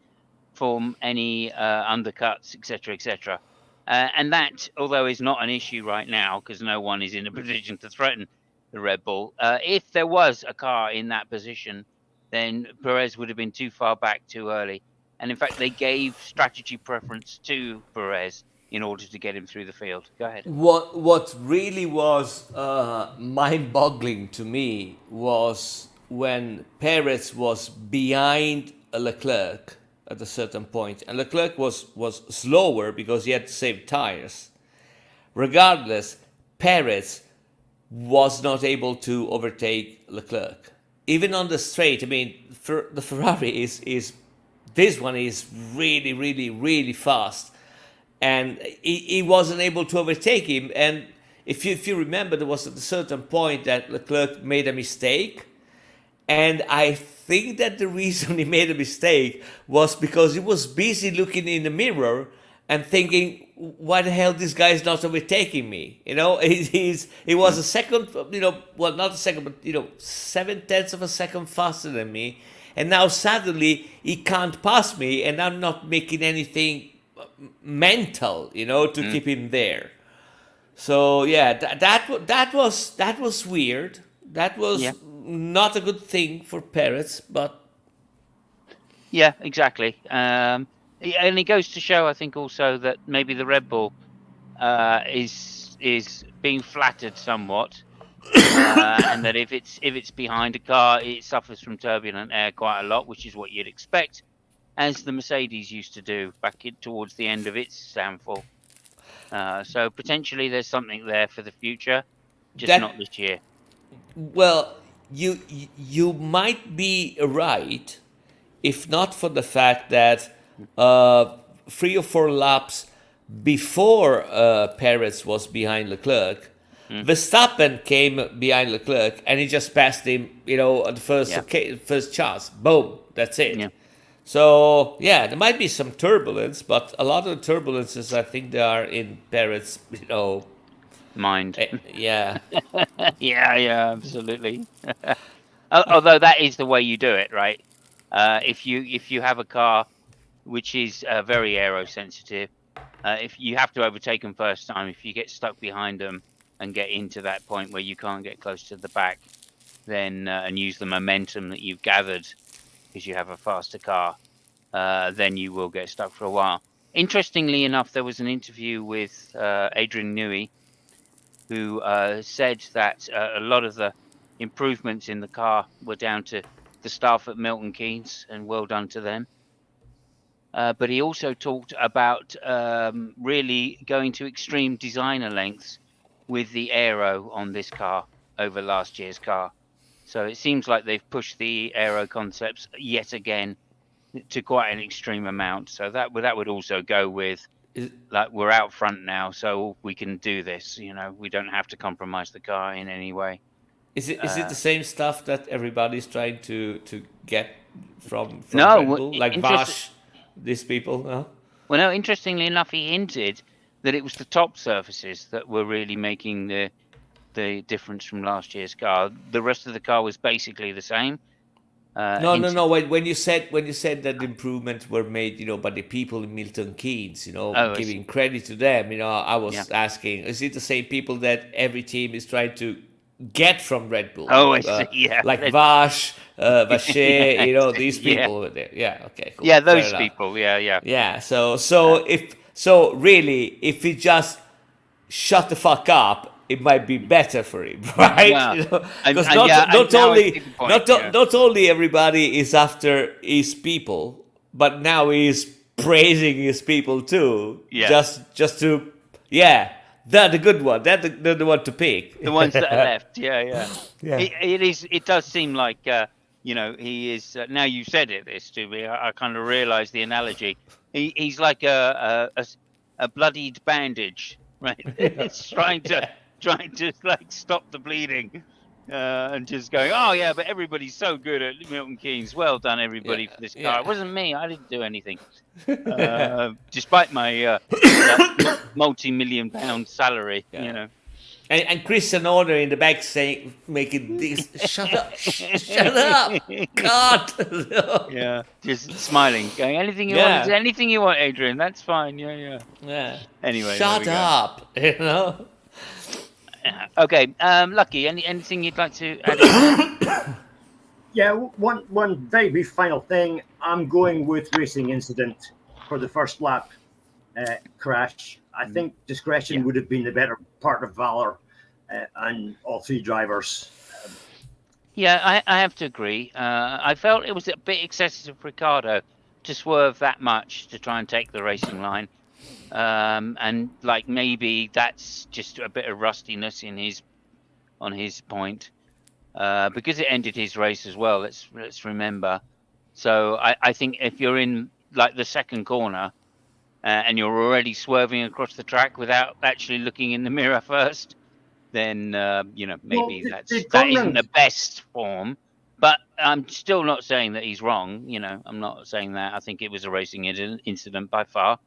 from any undercuts, etc., etc. And that, although is not an issue right now because no one is in a position to threaten the Red Bull, if there was a car in that position, then Perez would have been too far back too early. And in fact, they gave strategy preference to Perez in order to get him through the field. Go ahead. what really was mind-boggling to me was when Perez was behind Leclerc at a certain point, and Leclerc was slower because he had to save tires. Regardless, Perez was not able to overtake Leclerc. Even on the straight, I mean, the Ferrari is this one is really, really, really fast, and he wasn't able to overtake him. And if you remember, there was at a certain point that Leclerc made a mistake, and I think that the reason he made a mistake was because he was busy looking in the mirror and thinking, why the hell this guy is not overtaking me? He was a second, well, not a second, but 7/10 of a second faster than me. And now suddenly he can't pass me, and I'm not making anything mental, to keep him there. So yeah, that was weird. That was Yeah. not a good thing for Perez, but Yeah, exactly. And it goes to show, I think, also that maybe the Red Bull is being flattered somewhat, and that if it's behind a car, it suffers from turbulent air quite a lot, which is what you'd expect, as the Mercedes used to do towards the end of its downfall. So potentially there's something there for the future, just that not this year. well, you might be right, if not for the fact that 3 or 4 laps before Perez was behind Leclerc, Verstappen came behind Leclerc and he just passed him, at the first chance. Boom, that's it. Yeah. So yeah, there might be some turbulence, but a lot of the turbulences, I think, they are in Perez, Mind. yeah. Yeah, absolutely. Although that is the way you do it, right? If you have a car which is very aero sensitive. If you have to overtake them first time, if you get stuck behind them and get into that point where you can't get close to the back, then and use the momentum that you've gathered because you have a faster car, then you will get stuck for a while. Interestingly enough, there was an interview with Adrian Newey, who said that a lot of the improvements in the car were down to the staff at Milton Keynes, and well done to them. But he also talked about really going to extreme designer lengths with the aero on this car over last year's car. So it seems like they've pushed the aero concepts yet again to quite an extreme amount. So that would also go with, like, we're out front now, so we can do this. You know, we don't have to compromise the car in any way. Is it the same stuff that everybody's trying to get from No, Red Bull, like Vash, these people? No? Well, no. Interestingly enough, he hinted that it was the top surfaces that were really making the difference from last year's car. The rest of the car was basically the same. No. When you said that the improvements were made, by the people in Milton Keynes, giving credit to them, I was asking, is it the same people that every team is trying to get from Red Bull? Oh, I see. Yeah, like Vash, Vacher, yeah, these people over there. Yeah, okay, cool. Yeah, those people. Yeah. Yeah. So really, if he just shut the fuck up, it might be better for him, right? Yeah. Because not only everybody is after his people, but now he's praising his people too. Yeah. Just to, they're the good one. They're the one to pick. The ones that are left. Yeah. It does seem like he is. Now you said this to me, I kind of realised the analogy. He's like a bloodied bandage, right? It's trying to like stop the bleeding, and just going, oh yeah, but everybody's so good at Milton Keynes. Well done, everybody, for this car. It wasn't me. I didn't do anything, despite my multi-million-pound salary. And Christian Horner in the back saying, making this, shut up, God. Yeah, just smiling, going, anything you want, anything you want, Adrian. That's fine. Yeah. Anyway, shut up. Okay, Lucky, anything you'd like to add? Yeah, one very brief final thing. I'm going with racing incident for the first lap crash. I think discretion would have been the better part of valor, and all three drivers. Yeah, I have to agree. I felt it was a bit excessive for Ricardo to swerve that much to try and take the racing line. And like maybe that's just a bit of rustiness on his point, because it ended his race as well. Let's remember. So I think if you're in like the second corner and you're already swerving across the track without actually looking in the mirror first, then maybe that isn't the best form. But I'm still not saying that he's wrong. I'm not saying that. I think it was a racing incident by far.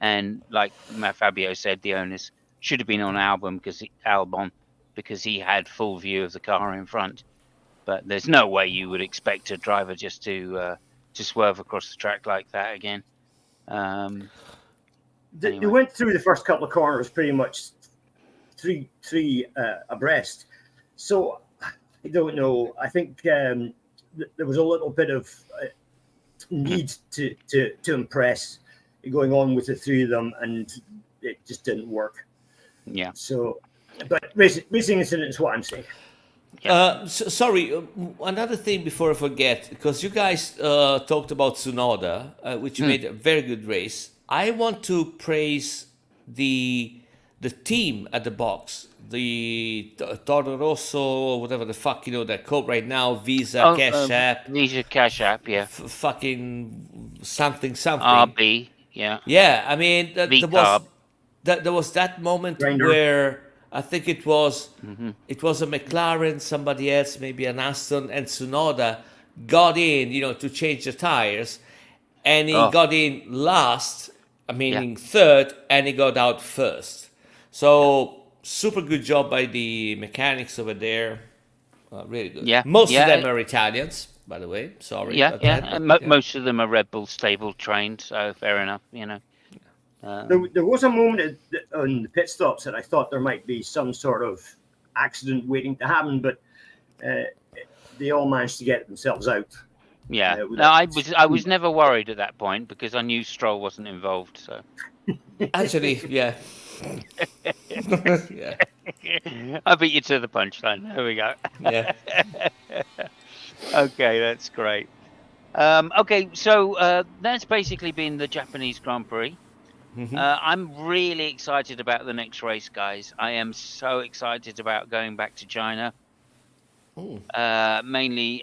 And like Fabio said, the onus should have been on Albon because he had full view of the car in front. But there's no way you would expect a driver just to swerve across the track like that again. Anyway. They went through the first couple of corners pretty much three abreast. So I don't know. I think there was a little bit of need to impress going on with the three of them, and it just didn't work. Yeah. So, but racing incident is what I'm saying. Sorry, another thing before I forget, because you guys talked about Tsunoda, which made a very good race. I want to praise the team at the box, the Toro Rosso, whatever the fuck they're called right now, Visa Cash App. Visa Cash App, yeah. Fucking something. RB. Yeah. Yeah, I mean, there was that moment where I think it was a McLaren, somebody else, maybe an Aston, and Tsunoda got in, to change the tires, and he got in last, meaning third, and he got out first. So super good job by the mechanics over there. Really good. Yeah. Most of them are Italians. by the way. Sorry Yeah, about yeah. that. And But yeah. most of them are Red Bull stable trained, so fair enough. There was a moment on the pit stops that I thought there might be some sort of accident waiting to happen, but uh, they all managed to get themselves out. Yeah. No, Without I was never worried at that point because I knew Stroll wasn't involved. So Actually, yeah. Yeah. I beat you to the punchline. There we go. Yeah. Okay, that's great. Okay, so that's basically been the Japanese Grand Prix. I'm really excited about the next race, guys. I am so excited about going back to China. Mainly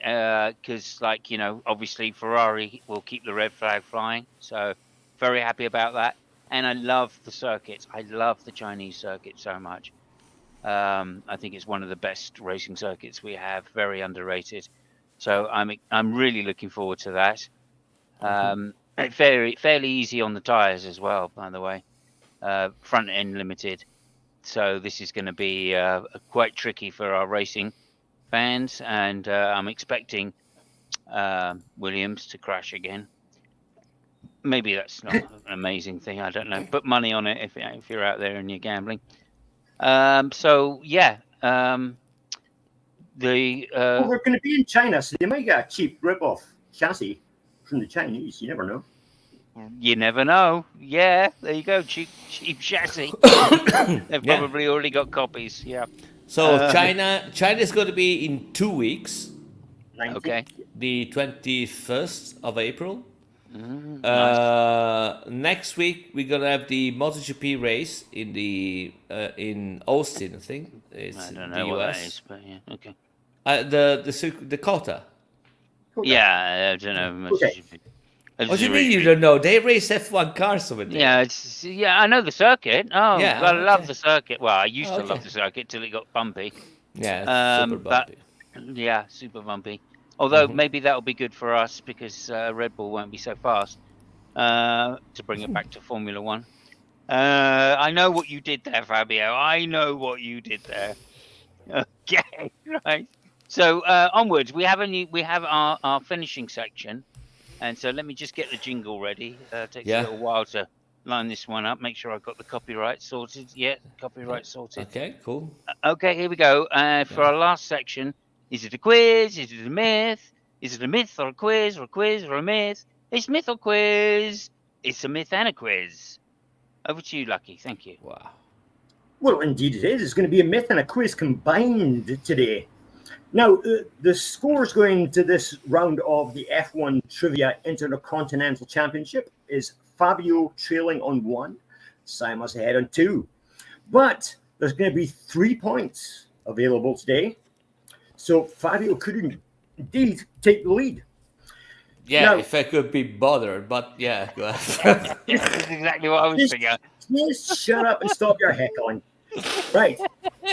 because, like, obviously Ferrari will keep the red flag flying. So very happy about that. And I love the circuits. I love the Chinese circuit so much. I think it's one of the best racing circuits we have. Very underrated. So I'm really looking forward to that. And fairly easy on the tires as well, by the way. Front end limited. So this is going to be quite tricky for our racing fans, and I'm expecting Williams to crash again. Maybe that's not an amazing thing. I don't know. Put money on it if you're out there and you're gambling. So yeah, the Well, they're going to be in China, so they might get a cheap rip-off chassis from the Chinese. You never know. you never know. Yeah, there you go. Cheap chassis. They've Yeah. probably already got copies. Yeah. So China is going to be in 2 weeks, 19. Okay. the 21st of April. Nice. Next week we're gonna have the MotoGP race in Austin, I think. It's I don't the know what that US. is, but yeah. Okay. The Kota. Yeah, I don't know. Okay. What do you mean you don't know? They race F1 cars over there. Yeah, I know the circuit. Oh, Yeah, I love okay. the circuit. Well, I used to love Okay. the circuit till it got bumpy. Yeah, it's super But bumpy. yeah, super bumpy. Although maybe that'll be good for us because Red Bull won't be so fast. To bring it back to Formula One. I know what you did there, Fabio. I know what you did there. Okay, right. So onwards, we have our finishing section, and so let me just get the jingle ready. Takes a Yeah. little while to line this one up. Make sure I've got the copyright sorted. Yeah, copyright sorted. Okay, cool. Okay, here we go. For our last section, is it a quiz? Is it a myth? Is it a myth or a quiz or a quiz or a myth? It's myth or quiz. It's a myth and a quiz. Over to you, Lucky. Thank you. Wow. Well, indeed it is. It's going to be a myth and a quiz combined today. Now, the scores going to this round of the F1 Trivia Intercontinental Championship is Fabio trailing on 1, Simon's ahead on 2. But there's going to be 3 points available today. So Fabio could indeed take the lead. Yeah, Now- if I could be bothered, but yeah, go ahead. That's exactly what I was thinking. Just shut up and stop your heckling. Right.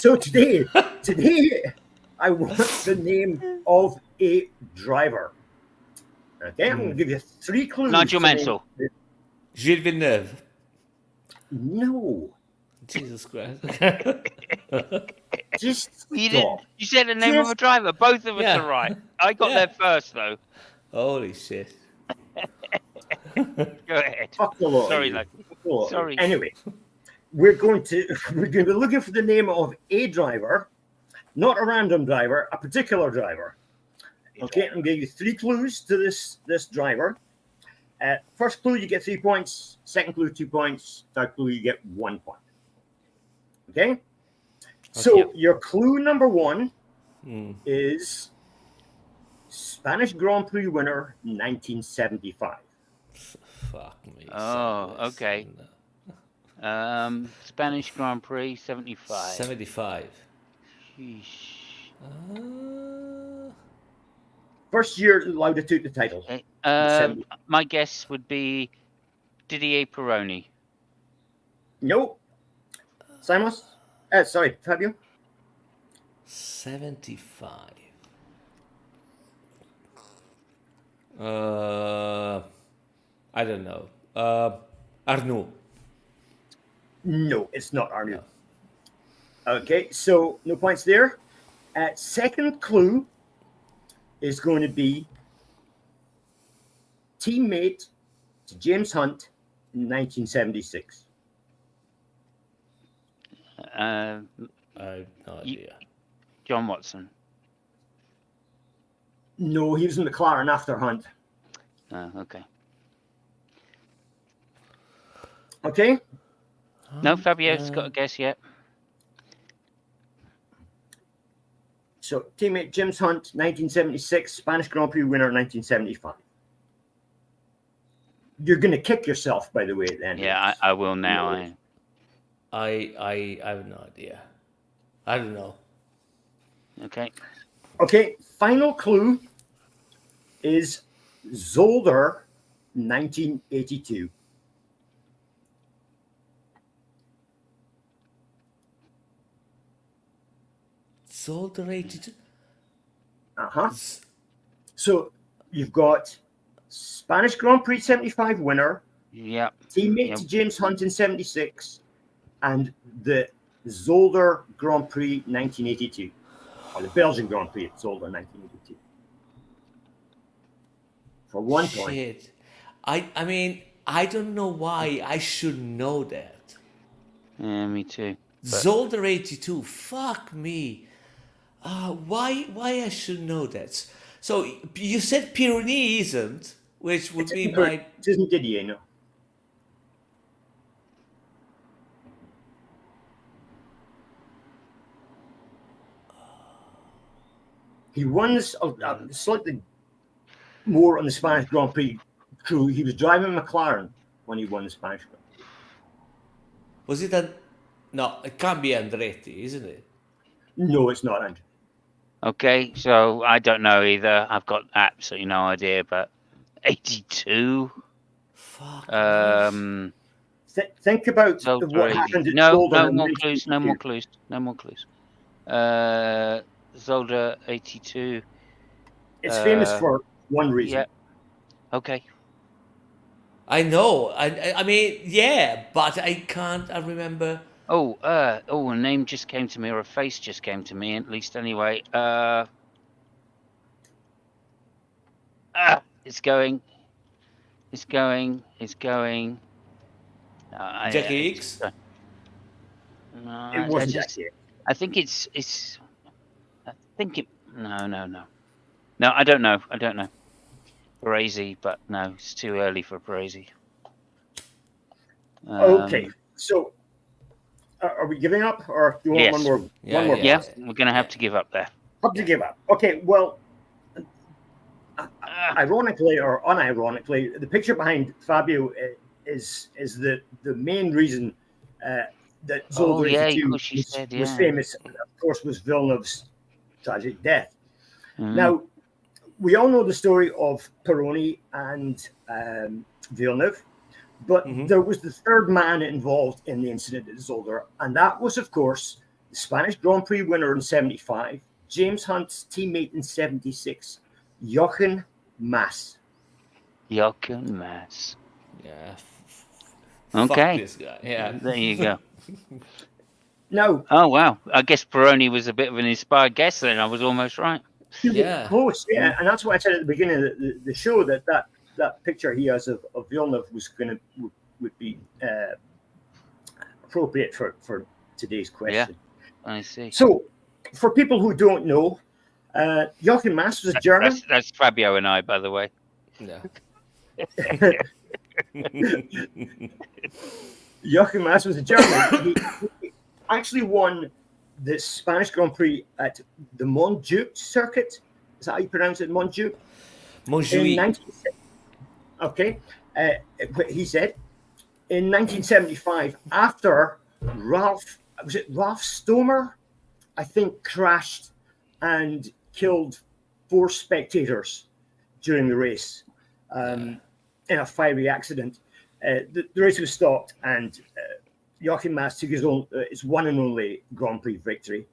So today, I want the name of a driver. Okay, I'm going to give you 3 clues. Nigel to name- Mansell. Gilles Villeneuve. No, Jesus Christ. just You stop. You said the name of a driver. Both of us Yeah. are right. I got Yeah. there first, though. Holy shit. Go ahead. Fuck the lot of Sorry, you. Lucky. Fuck the lot of you. Sorry. Anyway, we're going to be looking for the name of a driver, not a random driver, a particular driver. Okay, I'm going to give you 3 clues to this driver. First clue, you get 3 points. Second clue, 2 points. Third clue, you get 1 point. Okay? So your clue number 1 is Spanish Grand Prix winner 1975. Fuck me. Oh, sideways. okay. Spanish Grand Prix 75. 75. Sheesh. First year allowed to take the title. Okay. 70. My guess would be Didier Pironi. Nope. Simos? Sorry, Fabio? 75. I don't know. Arnoux. No, it's not Arnoux. Okay, so no points there. Second clue is going to be teammate to James Hunt in 1976? I have no idea. John Watson. No, he was in McLaren after Hunt. Oh, okay. Okay. No, Fabio's got a guess yet. So, teammate James Hunt, 1976, Spanish Grand Prix winner, 1975. You're going to kick yourself, by the way, then. Yeah, I will now. No. I have no idea. I don't know. Okay. Okay, final clue is Zolder, 1982. Zolder 82. Uh-huh. So you've got Spanish Grand Prix 75 winner, Yep. teammate to James Hunt in 76, and the Zolder Grand Prix 1982, or the Belgian Grand Prix at Zolder 1982. For 1 point. Shit. I mean, I don't know why I should know that. Yeah, me too. But Zolder 82. Fuck me. Why I should know that? So you said Pironi isn't, which would be my. It isn't Didier, no. He won slightly more on the Spanish Grand Prix crew. He was driving McLaren when he won the Spanish Grand Prix. Was it a? No, it can't be Andretti, isn't it? No, it's not, Andrew. okay, so I don't know either. I've got absolutely no idea, but 82. Fuck. Think about Zolder what 80. happened at No, Zolder no in more clues. No more 1982. clues. No more clues. Zolder 82. It's famous for one reason. Yeah. Okay. I know. I mean, yeah, but I can't. I remember. Oh, a name just came to me, or a face just came to me, at least anyway. It's going. It's going. It's going. Jackie X. No, It wasn't Jackie. I think it's. I think it. No. No, I don't know. I don't know. Brazy, but no, it's too early for Brazy. Okay, so are we giving up, or do you want Yes. one more? Yeah, one more. yeah. Yeah, we're going to have to give up there. Have to give up. Okay, well, ironically or unironically, the picture behind Fabio is the main reason that Zolder yeah, 82 of course she said, was yeah. famous. Of course, was Villeneuve's tragic death. Mhm. Now, we all know the story of Pironi and Villeneuve, but there was the third man involved in the incident at Zolder, and that was, of course, the Spanish Grand Prix winner in 75, James Hunt's teammate in 76, Jochen Mass. Jochen Mass. Yeah. Okay. Fuck this guy. Yeah. There you go. Now, Oh, wow. I guess Peroni was a bit of an inspired guess then. I was almost right. you were Yeah. close, yeah, and that's why I said at the beginning of the show that picture he has of Villeneuve would be appropriate for today's question. Yeah, I see. So, for people who don't know, Jochen Mass was a German. That's Fabio and I, by the way. Yeah. Jochen Mass was a German. He actually won the Spanish Grand Prix at the Montjuic circuit. Is that how you pronounce it? Montjuic? Montjuic. Okay. He said in 1975, after Ralph Stomer, I think, crashed and killed 4 spectators during the race in a fiery accident. The race was stopped, and Joachim Mass took his one and only Grand Prix victory.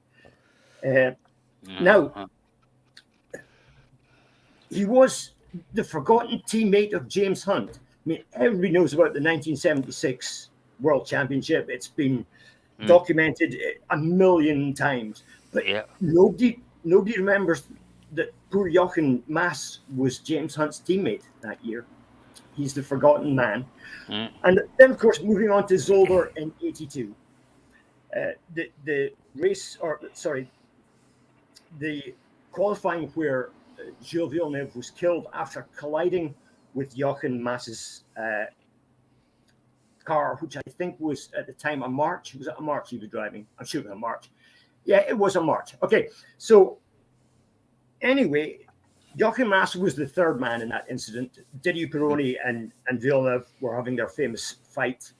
Now, he was the forgotten teammate of James Hunt. I mean, everybody knows about the 1976 World Championship. It's been documented a million times, but nobody remembers that poor Jochen Mass was James Hunt's teammate that year. He's the forgotten man. Mm. And then, of course, moving on to Zolder in '82. The race, or sorry, the qualifying where Gilles Villeneuve was killed after colliding with Jochen Mass's car, which I think was at the time a March. Was it a March he was driving? I'm sure it was a March. Yeah, it was a March. Okay, so anyway, Jochen Mass was the third man in that incident. Didier Pironi and Villeneuve were having their famous fight.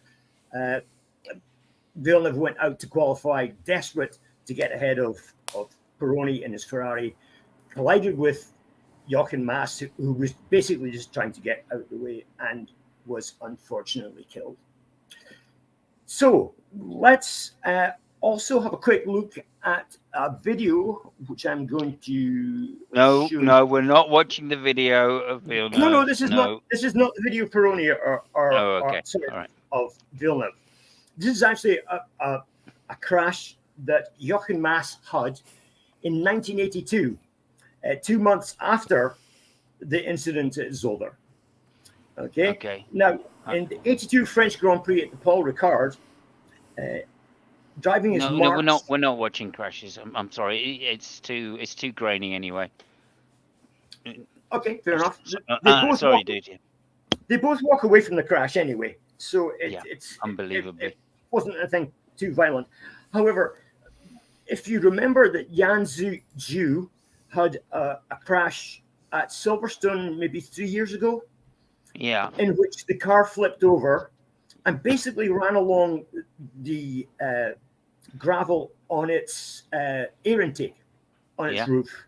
Villeneuve went out to qualify, desperate to get ahead of Pironi in his Ferrari, collided with Jochen Mass, who was basically just trying to get out of the way, and was unfortunately killed. So let's also have a quick look at a video, which I'm going to No, show. no, we're not watching the video of Villeneuve. No, this is not. This is not the video of Pironi Oh, okay. sorry, All right. of Villeneuve. This is actually a crash that Jochen Mass had in 1982, 2 months after the incident at Zolder. Okay. Okay. Now, in the '82 French Grand Prix at the Paul Ricard, driving his No, marks. we're not watching crashes. I'm sorry. It's too grainy anyway. Okay, fair enough. Sorry, dude. Yeah. They both walk away from the crash anyway, so it's unbelievably. It wasn't anything too violent. However, if you remember that Jan Zhu had a crash at Silverstone maybe 3 years ago, Yeah. in which the car flipped over and basically ran along the gravel on its air intake, on its roof.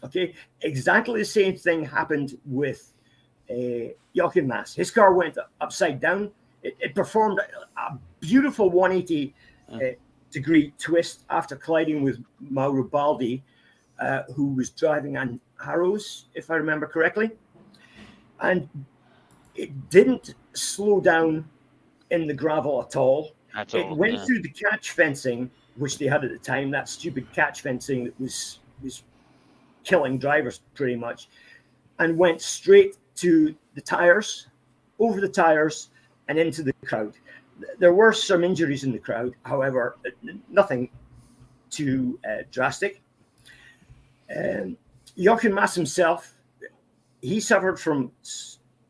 Okay, exactly the same thing happened with Jochen Mass. His car went upside down. It performed a beautiful 180 degree twist after colliding with Mauro Baldi, who was driving on Harrows, if I remember correctly. And it didn't slow down in the gravel at all. It went through the catch fencing, which they had at the time, that stupid catch fencing that was killing drivers pretty much, and went straight to the tires, over the tires, and into the crowd. There were some injuries in the crowd, however, nothing too drastic. Jochen Mass himself, he suffered from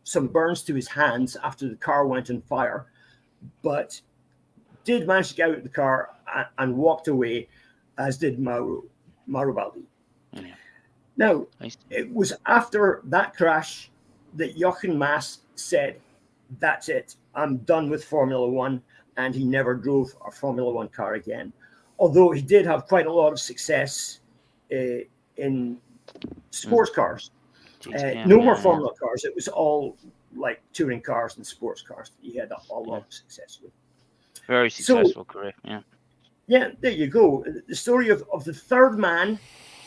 some burns to his hands after the car went on fire, but did manage to get out of the car and walked away, as did Mauro Baldi. Yeah. Now, it was after that crash that Jochen Mass said, "That's it, I'm done with Formula One," and he never drove a Formula One car again. Although he did have quite a lot of success in sports cars. No more Formula cars. It was all like touring cars and sports cars that he had a lot of success with. Very successful career, Yeah, there you go. The story of the third man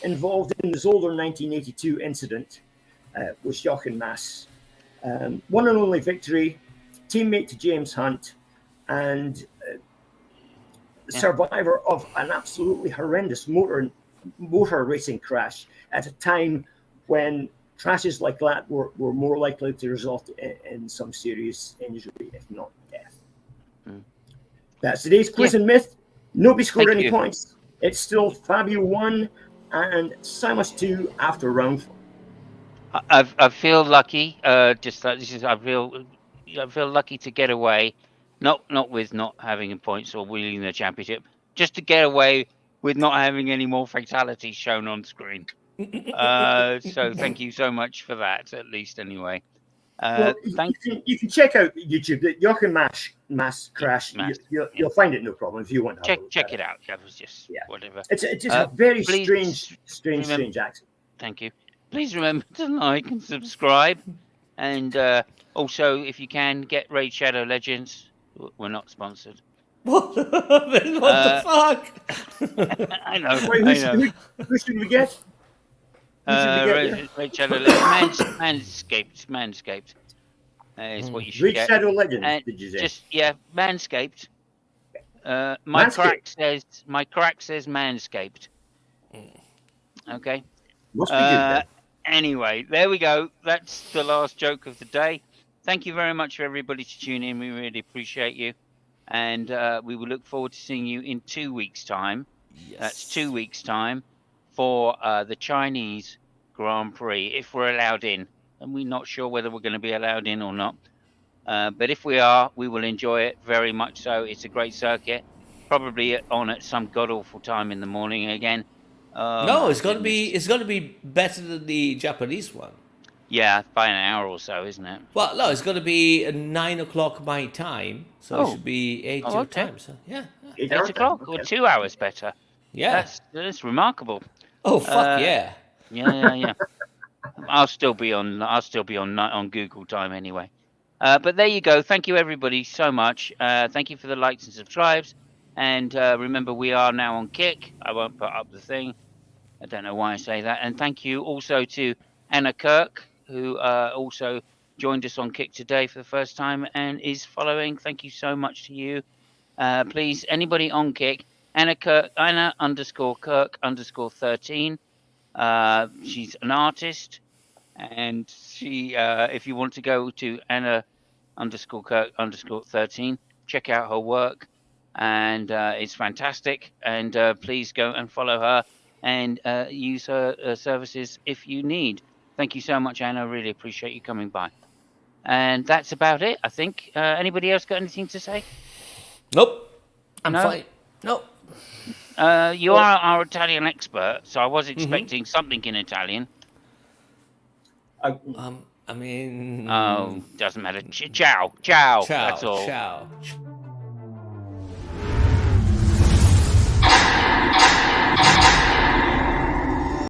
involved in the Zolder 1982 incident was Jochen Mass. One and only victory, teammate to James Hunt, and survivor of an absolutely horrendous motor racing crash at a time when crashes like that were more likely to result in some serious injury, if not death. That's today's quiz and myth. Nobody scored any points. It's still Fabio 1 and Simus 2 after round 4. I feel lucky. I feel lucky to get away, not with not having points or winning the championship, just to get away with not having any more fatalities shown on screen. So thank you so much for that, at least anyway. You can check out YouTube, the Jochen Mass crash. You'll find it no problem if you want to check it out. That was just whatever. It's just a very strange accent. Thank you. Please remember to like and subscribe, and also if you can get Raid Shadow Legends. We're not sponsored. What the fuck? I know. Wait, who should we get? Raid Shadow Legends. Manscaped. Is what you should get. Raid Shadow Legends, did you say? Just Manscaped. My crack says Manscaped. Okay. Must be good then. Anyway, there we go. That's the last joke of the day. thank you very much for everybody to tune in. We really appreciate you. And we will look forward to seeing you in 2 weeks' time. That's 2 weeks' time for the Chinese Grand Prix, if we're allowed in. And we're not sure whether we're going to be allowed in or not. But if we are, we will enjoy it very much so. It's a great circuit. Probably on at some god awful time in the morning again. Oh No, my goodness. it's gonna be better than the Japanese one. Yeah, by an hour or so, isn't it? Well, no, it's gonna be 9 o'clock my time, so it Oh, should be eight oh, your okay. time. So yeah, 8 o'clock or 2 hours better. yeah. That's remarkable. Oh fuck Uh, yeah! yeah. I'll still be on Google time anyway. But there you go. Thank you everybody so much. Thank you for the likes and subscribes. And remember, we are now on Kick. I won't put up the thing. I don't know why I say that. And thank you also to Anna Kirk, who also joined us on Kick today for the first time and is following. Thank you so much to you. Please, anybody on Kick, Anna underscore Kirk underscore 13. She's an artist, and she, if you want to go to Anna underscore Kirk underscore 13, check out her work, and it's fantastic. And please go and follow her and use her services if you need. Thank you so much, Anna. Really appreciate you coming by. And that's about it, I think. Anybody else got anything to say? Nope, I'm No? fine. Nope. You are our Italian expert, so I was expecting something in Italian. I mean, Oh, doesn't matter. Ciao, ciao. ciao, That's all. ciao.